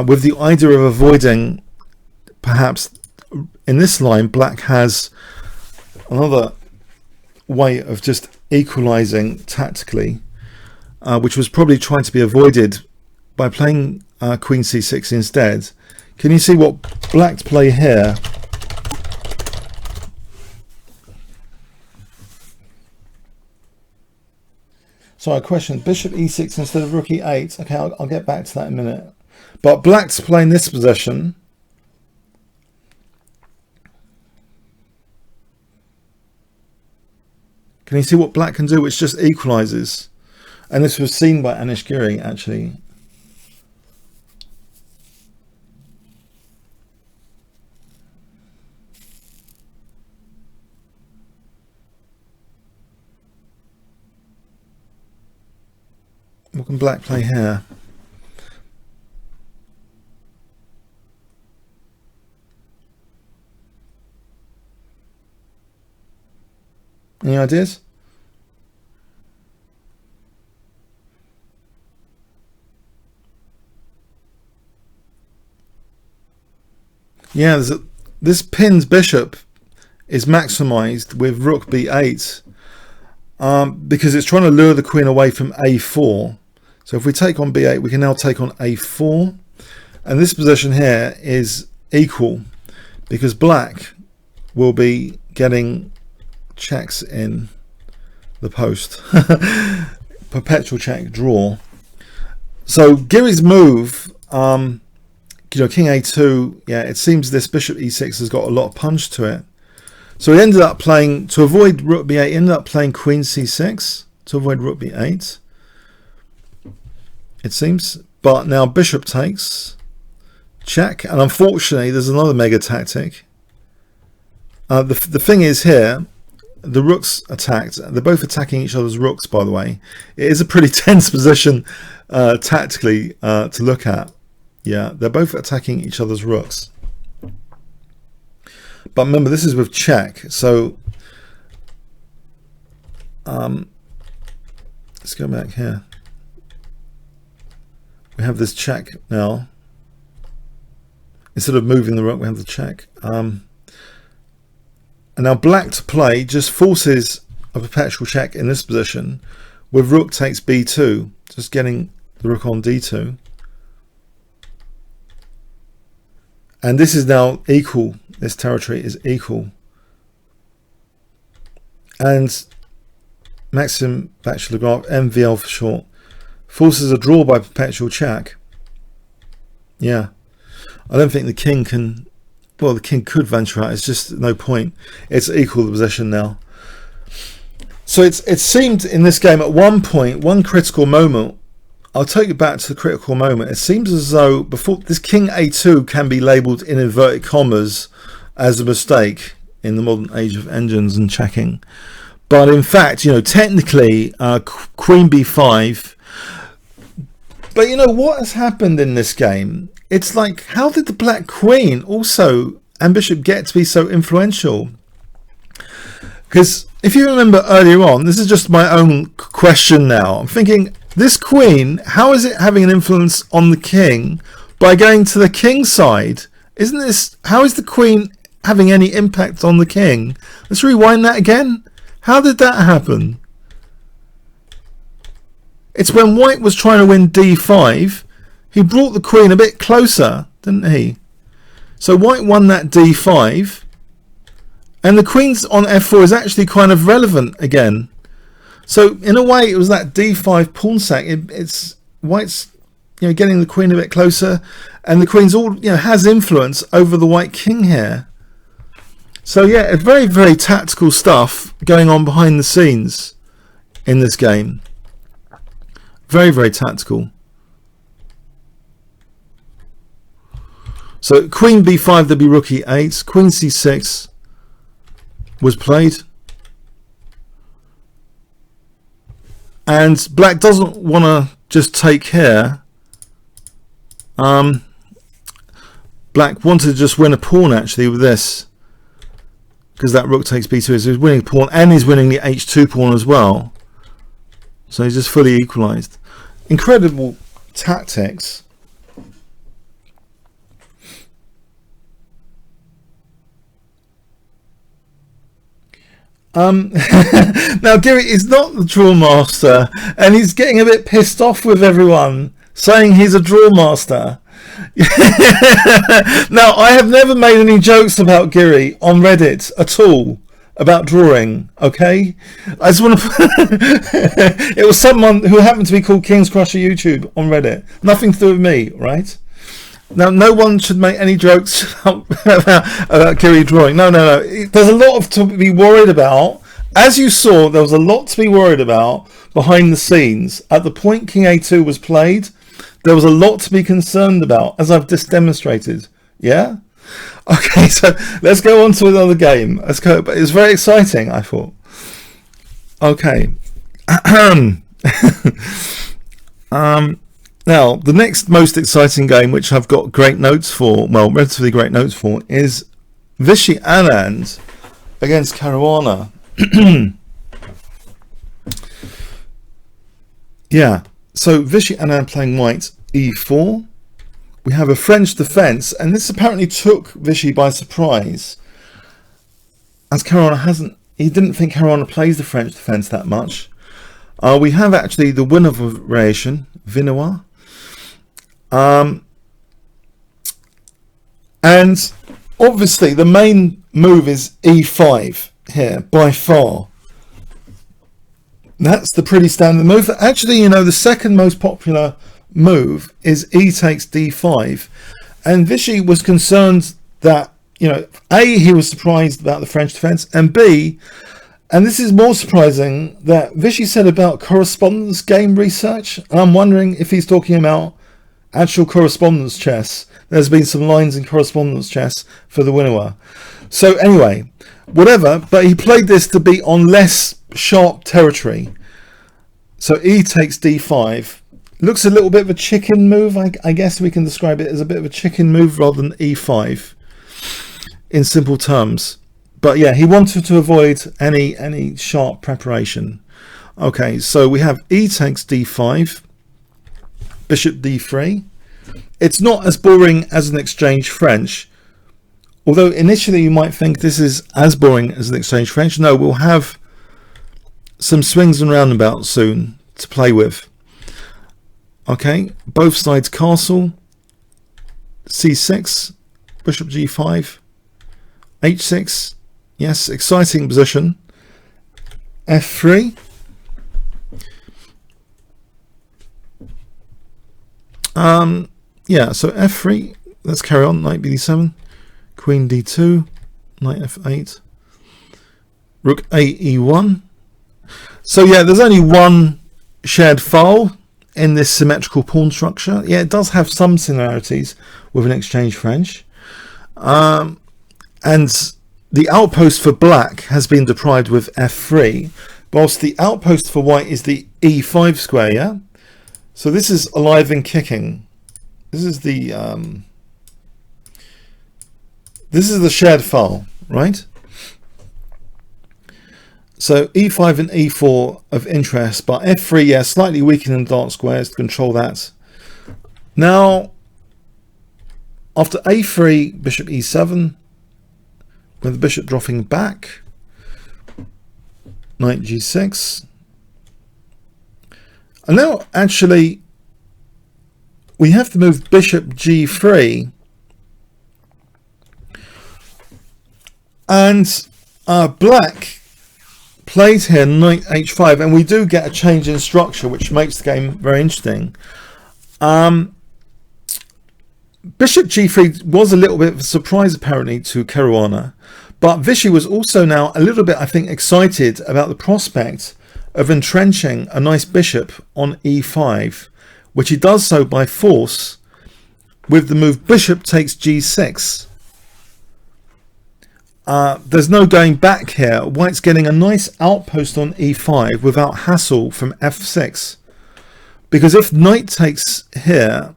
with the idea of avoiding, perhaps in this line, black has another way of just equalizing tactically, which was probably trying to be avoided by playing queen c6 instead. Can you see what black's play here? Sorry, question. Bishop e6 instead of rook e8. Okay, I'll get back to that in a minute. But black's playing this position. Can you see what black can do, which just equalizes? And this was seen by Anishgiri, actually. What can black play here? Any ideas? Yeah, this pinned bishop is maximized with rook b8 because it's trying to lure the queen away from a4. So if we take on b8, we can now take on a4, and this position here is equal because black will be getting checks in the post. Perpetual check draw. So Giri's move, you know, king a2, yeah, it seems this bishop e6 has got a lot of punch to it. So he ended up playing, to avoid rook b8, he ended up playing queen c6 to avoid rook b8, it seems. But now bishop takes, check, and unfortunately there's another mega tactic. The thing is here, the rook's attacked. They're both attacking each other's rooks, by the way. It is a pretty tense position tactically to look at. Yeah, they're both attacking each other's rooks. But remember, this is with check. So let's go back here. We have this check now. Instead of moving the rook, we have the check. And now black to play just forces a perpetual check in this position with rook takes b2, just getting the rook on d2. And this is now equal. This territory is equal. And Maxim vachier-lagrave, MVL for short, forces a draw by perpetual check. Yeah. I don't think the king can... Well, the king could venture out. It's just no point. It's equal the position now. So it seemed in this game at one point, one critical moment, I'll take you back to the critical moment. It seems as though before this king a2 can be labelled in inverted commas as a mistake in the modern age of engines and checking. But in fact, you know, technically queen b5. But you know what has happened in this game? It's like, how did the black queen also and bishop get to be so influential? Because if you remember earlier on, this is just my own question now. I'm thinking, this queen, how is it having an influence on the king by going to the king side? Isn't this, how is the queen having any impact on the king? Let's rewind that again. How did that happen? It's when white was trying to win d5, he brought the queen a bit closer, didn't he? So white won that d5, and the queen's on f4 is actually kind of relevant again. So in a way, it was that d5 pawn sack. It's white's, you know, getting the queen a bit closer, and the queen's all, you know, has influence over the white king here. So yeah, it's very, very tactical stuff going on behind the scenes in this game. Very, very tactical. So queen b5, there'd be rook e8, queen c6 was played. And black doesn't want to just take here. Black wanted to just win a pawn actually with this, because that rook takes b2, so he's winning a pawn and he's winning the h2 pawn as well. So he's just fully equalized. Incredible tactics. Now Gary is not the draw master, and he's getting a bit pissed off with everyone, saying he's a draw master. Now, I have never made any jokes about Giri on Reddit at all about drawing, okay? I just want to... It was someone who happened to be called Kingscrusher YouTube on Reddit. Nothing to do with me, right? Now, no one should make any jokes about Giri drawing. No. There's a lot to be worried about. As you saw, there was a lot to be worried about behind the scenes. At the point King A2 was played, there was a lot to be concerned about, as I've just demonstrated. Yeah? Okay, so let's go on to another game. Let's go. But it's very exciting, I thought. Okay. Now, the next most exciting game, which I've got great notes for, well, relatively great notes for, is Vishy Anand against Caruana. Yeah, so Vishy Anand playing white e4. We have a French defense, and this apparently took Vishy by surprise, as Caruana didn't think Caruana plays the French defense that much. We have actually the winner variation, Vinois. And obviously the main move is e5 here, by far. That's the pretty standard move. Actually, you know, the second most popular move is e takes d5. And Vishy was concerned that you know, A, he was surprised about the French defence, and B, and this is more surprising, that Vichy said about correspondence game research, and I'm wondering if he's talking about actual correspondence chess. There's been some lines in correspondence chess for the winner. So anyway, whatever, but he played this to be on less sharp territory. So E takes D5. Looks a little bit of a chicken move. I guess we can describe it as a bit of a chicken move rather than E5 in simple terms. But yeah, he wanted to avoid any sharp preparation. Okay, so we have E takes D5, Bishop D3. It's not as boring as an exchange French, although initially you might think this is as boring as an exchange French. No, we'll have some swings and roundabouts soon to play with. Okay, both sides castle, C6, Bishop G5, H6. Yes, exciting position. F3. Yeah, so F3. Let's carry on. Knight B7, Queen D2, Knight F8, Rook A E1. So yeah, there's only one shared file in this symmetrical pawn structure. Yeah, it does have some similarities with an exchange French. And the outpost for black has been deprived with F3, whilst the outpost for white is the E5 square, yeah? So this is alive and kicking. This is the shared file, right? So E5 and E4 of interest, but F3, yeah, slightly weaker than dark squares to control that. Now, after A3, Bishop E7, with the bishop dropping back, Knight G6. And now, actually, we have to move Bishop G3. And black played here Knight H5, and we do get a change in structure, which makes the game very interesting. Bishop G3 was a little bit of a surprise, apparently, to Caruana. But Vichy was also now a little bit, I think, excited about the prospect of entrenching a nice bishop on E5, which he does so by force with the move Bishop takes G6. There's no going back here. White's getting a nice outpost on E5 without hassle from F6. Because if Knight takes here,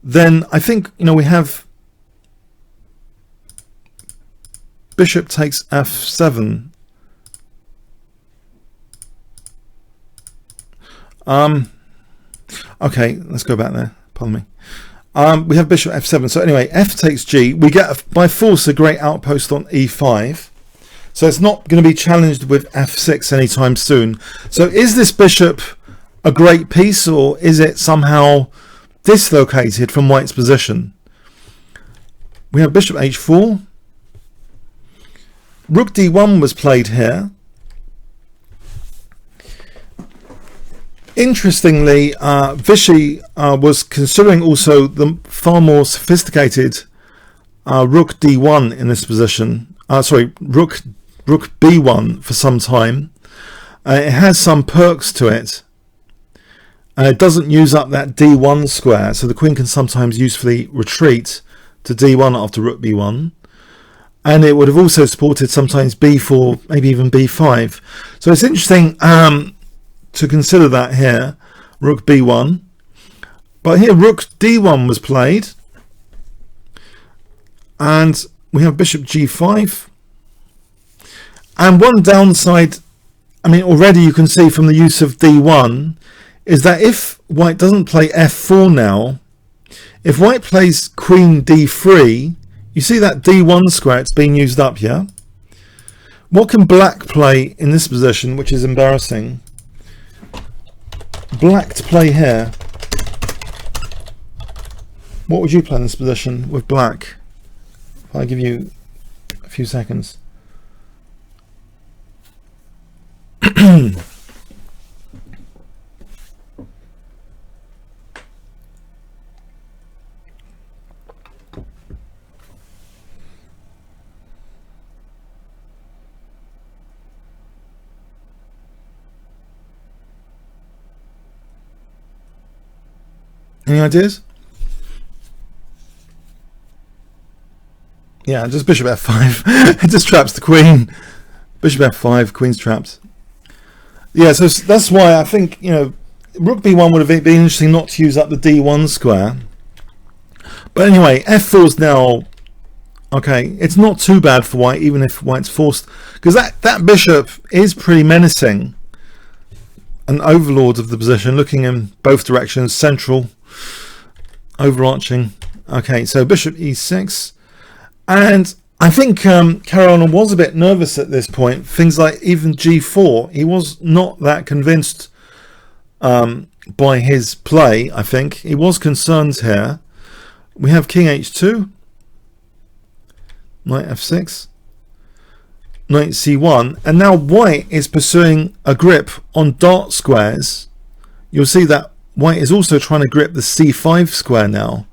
then I think, you know, we have Bishop takes F7. Okay, let's go back there. Pardon me. We have Bishop F7. So anyway, F takes G. We get, by force, a great outpost on E5. So it's not going to be challenged with F6 anytime soon. So is this bishop a great piece, or is it somehow dislocated from White's position? We have Bishop H4. Rook D1 was played here. Interestingly, Vichy was considering also the far more sophisticated Rook D1 in this position. Rook B1 for some time. It has some perks to it. And it doesn't use up that D1 square, so the queen can sometimes usefully retreat to D1 after Rook B1. And it would have also supported sometimes B4, maybe even B5. So it's interesting to consider that here, Rook B1. But here Rook D1 was played. And we have Bishop G5. And one downside, I mean, already you can see from the use of D1, is that if White doesn't play F4 now, if White plays Queen D3, you see that D1 square, it's being used up here. What can Black play in this position, which is embarrassing? Black to play here. What would you play in this position with Black? If I give you a few seconds. Any ideas? Yeah, just bishop f5. It just traps the queen. Bishop f5, queen's trapped. Yeah, so that's why I think, you know, rook b1 would have been interesting not to use up the d1 square. But anyway, f4 is now okay. It's not too bad for white, even if white's forced, because that bishop is pretty menacing, an overlord of the position, looking in both directions, central, overarching. Okay, so bishop e6, and I think Caruana was a bit nervous at this point. Things like even g4, he was not that convinced by his play. I think he was concerned here. We have king h2, knight f6, knight c1, and now white is pursuing a grip on dart squares. You'll see that white is also trying to grip the c5 square now,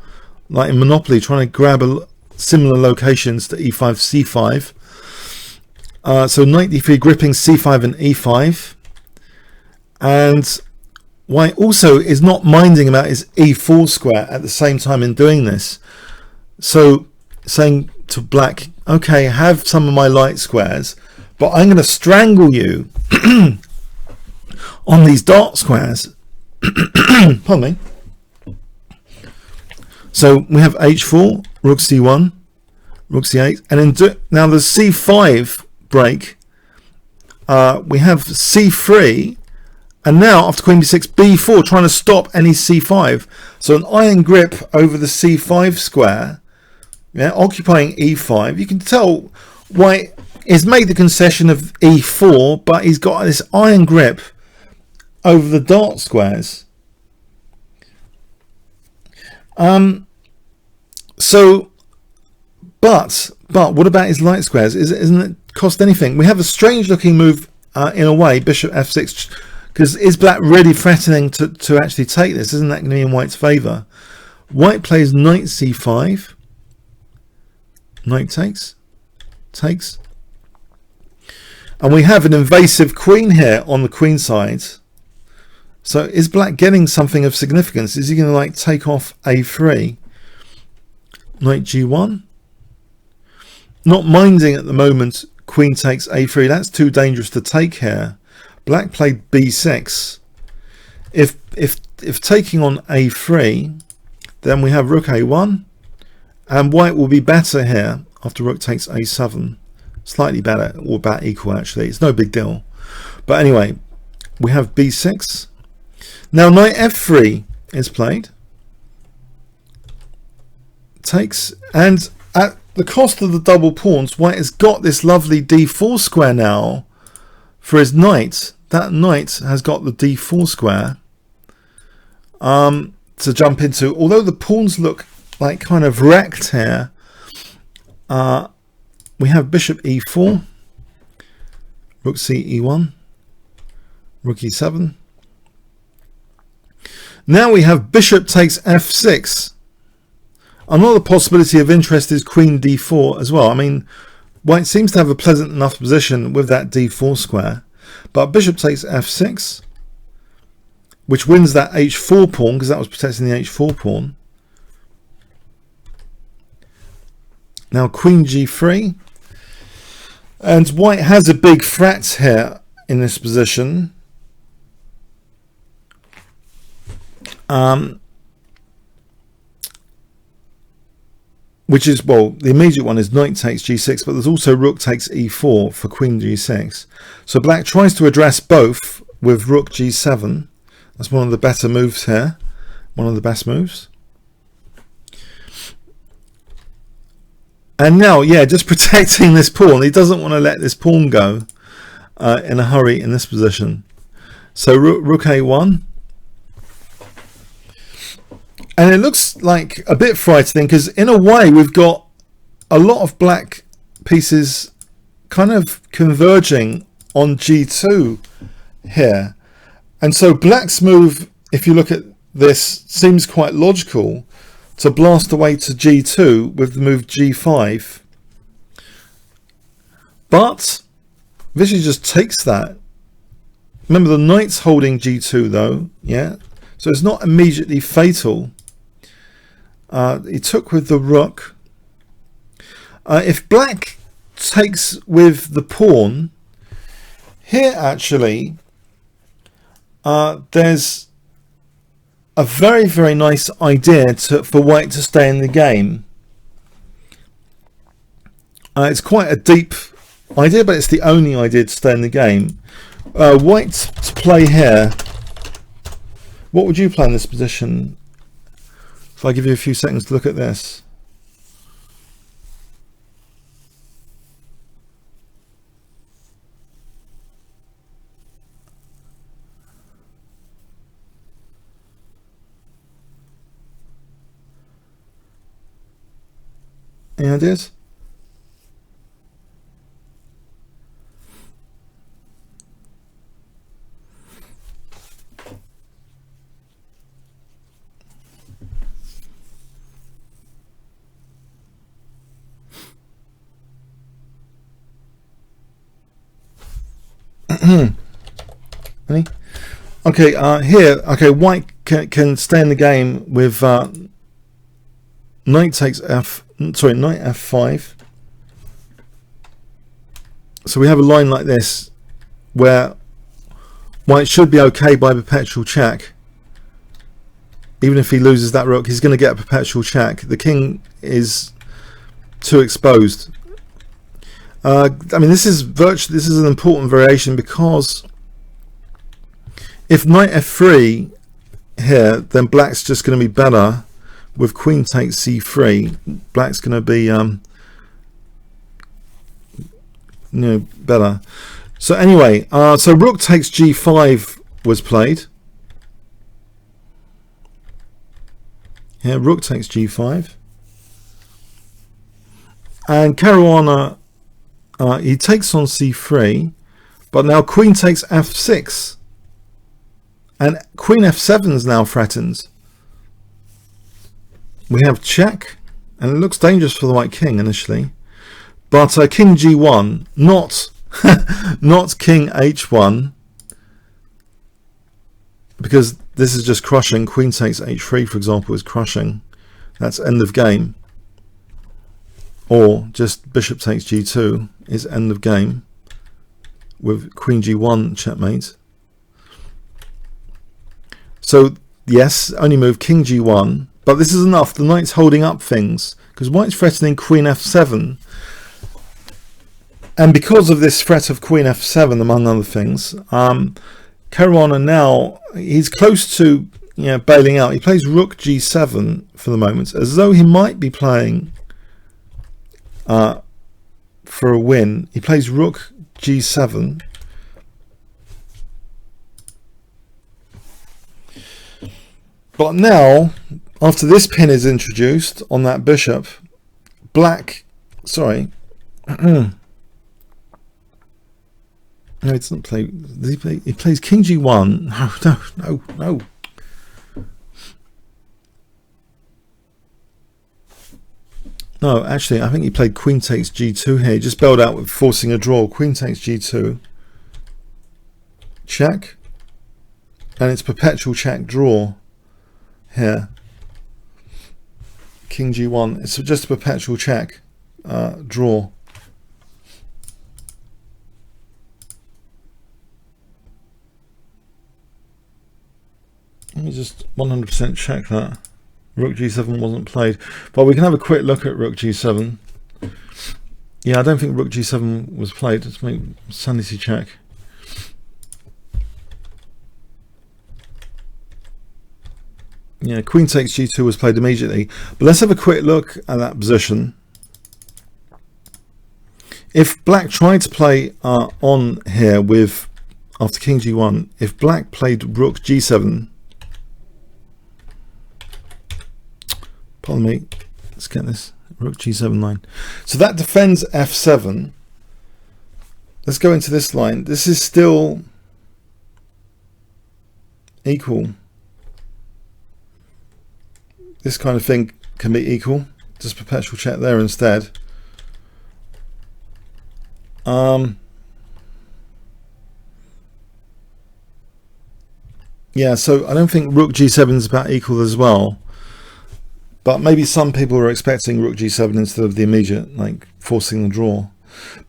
like in Monopoly, trying to grab similar locations to e5, c5. So knight d3 gripping c5 and e5, and white also is not minding about his e4 square at the same time in doing this. So saying to black, okay, have some of my light squares, but I'm going to strangle you on these dark squares. Pardon me. So we have h4, rook c1, rook c8, and now the c5 break, we have c3, and now after queen b6, b4, trying to stop any c5. So an iron grip over the c5 square, yeah, occupying e5. You can tell white has made the concession of e4, but he's got this iron grip over the dart squares. So, but what about his light squares? Isn't it cost anything? We have a strange looking move in a way, bishop f6, because is black really threatening to actually take this? Isn't that going to be in white's favour? White plays knight c5, knight takes, and we have an invasive queen here on the queen side. So is black getting something of significance? Is he going to like take off a3? Knight g1. Not minding at the moment queen takes a3. That's too dangerous to take here. Black played b6. If taking on a3, then we have rook a1, and white will be better here after rook takes a7. Slightly better, or about equal actually. It's no big deal. But anyway, we have b6. Now knight f3 is played. Takes, and at the cost of the double pawns, white has got this lovely d4 square now for his knight. That knight has got the d4 square to jump into. Although the pawns look like kind of wrecked here, we have bishop e4, rook c e1, rook e7. Now we have bishop takes f6. Another possibility of interest is queen d4 as well. I mean, white seems to have a pleasant enough position with that d4 square, but bishop takes f6, which wins that h4 pawn, because that was protecting the h4 pawn. Now queen g3, and white has a big threat here in this position. Which is, well, the immediate one is knight takes g6, but there's also rook takes e4 for queen g6. So black tries to address both with rook g7. That's one of the better moves here, one of the best moves. And now, yeah, just protecting this pawn. He doesn't want to let this pawn go in a hurry in this position. So rook a1. And it looks like a bit frightening, because in a way we've got a lot of black pieces kind of converging on g2 here. And so black's move, if you look at this, seems quite logical to blast away to g2 with the move g5. But Vichy just takes that. Remember, the knight's holding g2 though, yeah? So it's not immediately fatal. He took with the rook. If black takes with the pawn, here actually there's a very, very nice idea for white to stay in the game. It's quite a deep idea, but it's the only idea to stay in the game. White to play here. What would you play in this position? If I give you a few seconds to look at this. Any ideas? Any? Okay, here, okay, white can stay in the game with knight takes knight f5. So we have a line like this where white should be okay by perpetual check. Even if he loses that rook, he's going to get a perpetual check. The king is too exposed. I mean, this is an important variation, because if knight f3 here, then black's just going to be better. With queen takes c3, black's going to be better. So anyway, so rook takes g5 was played. Here, rook takes g5, and Caruana, he takes on c3, but now queen takes f6, and queen f7 is now threatened. We have check, and it looks dangerous for the white king initially, but king g1, not not king h1, because this is just crushing. Queen takes h3, for example, is crushing. That's end of game. Or just bishop takes g2 is end of game with queen g1 checkmate. So yes, only move king g1, but this is enough. The knight's holding up things because white's threatening queen f7, and because of this threat of queen f7, among other things, Caruana now, he's close to bailing out. He plays rook g7 for the moment, as though he might be playing for a win. He plays rook g7. But now, after this pin is introduced on that bishop, black, sorry, no, he doesn't play. He plays king g1. No. No, actually, I think he played queen takes g2 here. He just bailed out with forcing a draw. Queen takes g2. Check. And it's perpetual check draw here. King g1. It's just a perpetual check draw. Let me just 100% check that. Rook g7 wasn't played, but we can have a quick look at rook g7. Yeah, I don't think rook g7 was played. Let's make sanity check. Yeah, queen takes g2 was played immediately, but let's have a quick look at that position. If black tried to play on here with, after king g1, if black played rook g7, pardon me, let's get this, rook g7 line. So that defends f7. Let's go into this line. This is still equal. This kind of thing can be equal. Just perpetual check there instead. Yeah, so I don't think rook g7 is about equal as well. But maybe some people were expecting rook g7 instead of the immediate, like forcing the draw.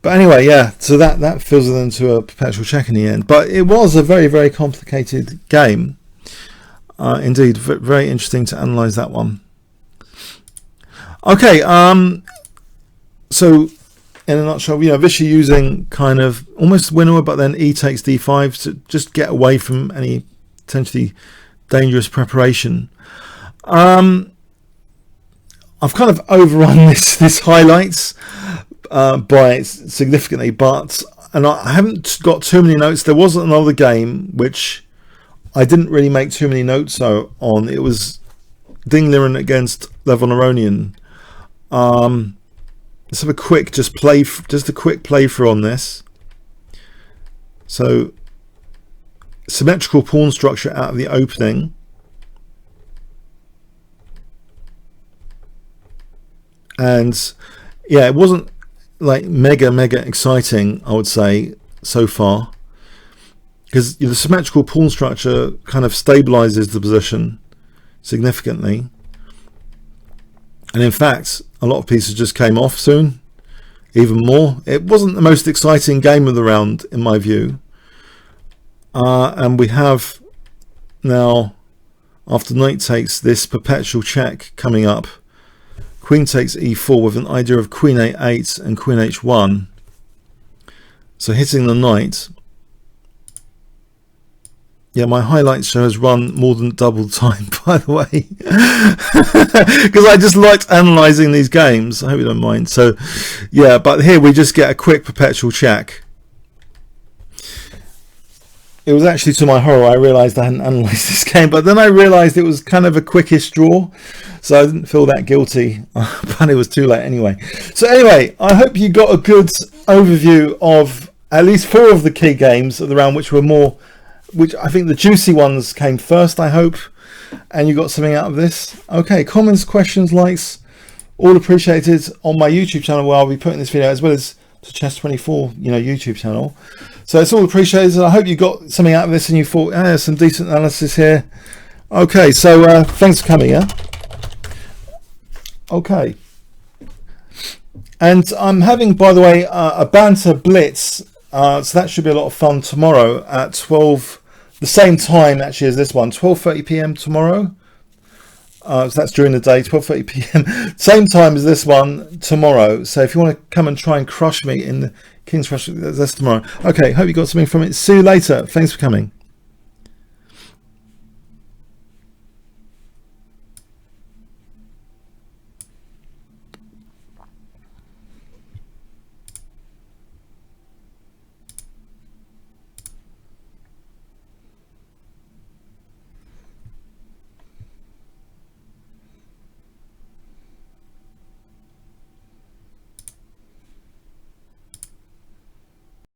But anyway, yeah, so that fizzled into a perpetual check in the end. But it was a very, very complicated game. Indeed, very interesting to analyse that one. Okay, so in a nutshell, Vichy using kind of almost winner, but then e takes d5 to just get away from any potentially dangerous preparation. I've kind of overrun this highlights by significantly, and I haven't got too many notes. There was another game which I didn't really make too many notes on. It was Ding Liren against Levon Aronian. Let's have a quick quick playthrough on this. So symmetrical pawn structure out of the opening. And yeah, it wasn't like mega exciting, I would say, so far, because the symmetrical pawn structure kind of stabilizes the position significantly, and in fact a lot of pieces just came off soon, even more. It wasn't the most exciting game of the round in my view, and we have now, after knight takes, this perpetual check coming up. Queen takes e4 with an idea of queen a8 and queen h1. So hitting the knight. Yeah, my highlights show has run more than double time, by the way, because I just liked analysing these games. I hope you don't mind. So yeah, but here we just get a quick perpetual check. It was actually, to my horror, I realised I hadn't analysed this game, but then I realised it was kind of a quickish draw, so I didn't feel that guilty, but it was too late anyway. So anyway, I hope you got a good overview of at least 4 of the key games of the round, which I think the juicy ones came first, I hope, and you got something out of this. Okay, comments, questions, likes, all appreciated on my YouTube channel, where I'll be putting this video, as well as the Chess24 YouTube channel. So it's all appreciated. I hope you got something out of this and you thought, some decent analysis here. Okay, so thanks for coming. Okay, and I'm having, by the way, a banter blitz, so that should be a lot of fun tomorrow at 12, the same time actually as this one, 12:30 p.m. tomorrow. So that's during the day, 12:30 p.m. same time as this one tomorrow. So if you want to come and try and crush me in the Kingscrusher, that's tomorrow. Okay, hope you got something from it. See you later. Thanks for coming.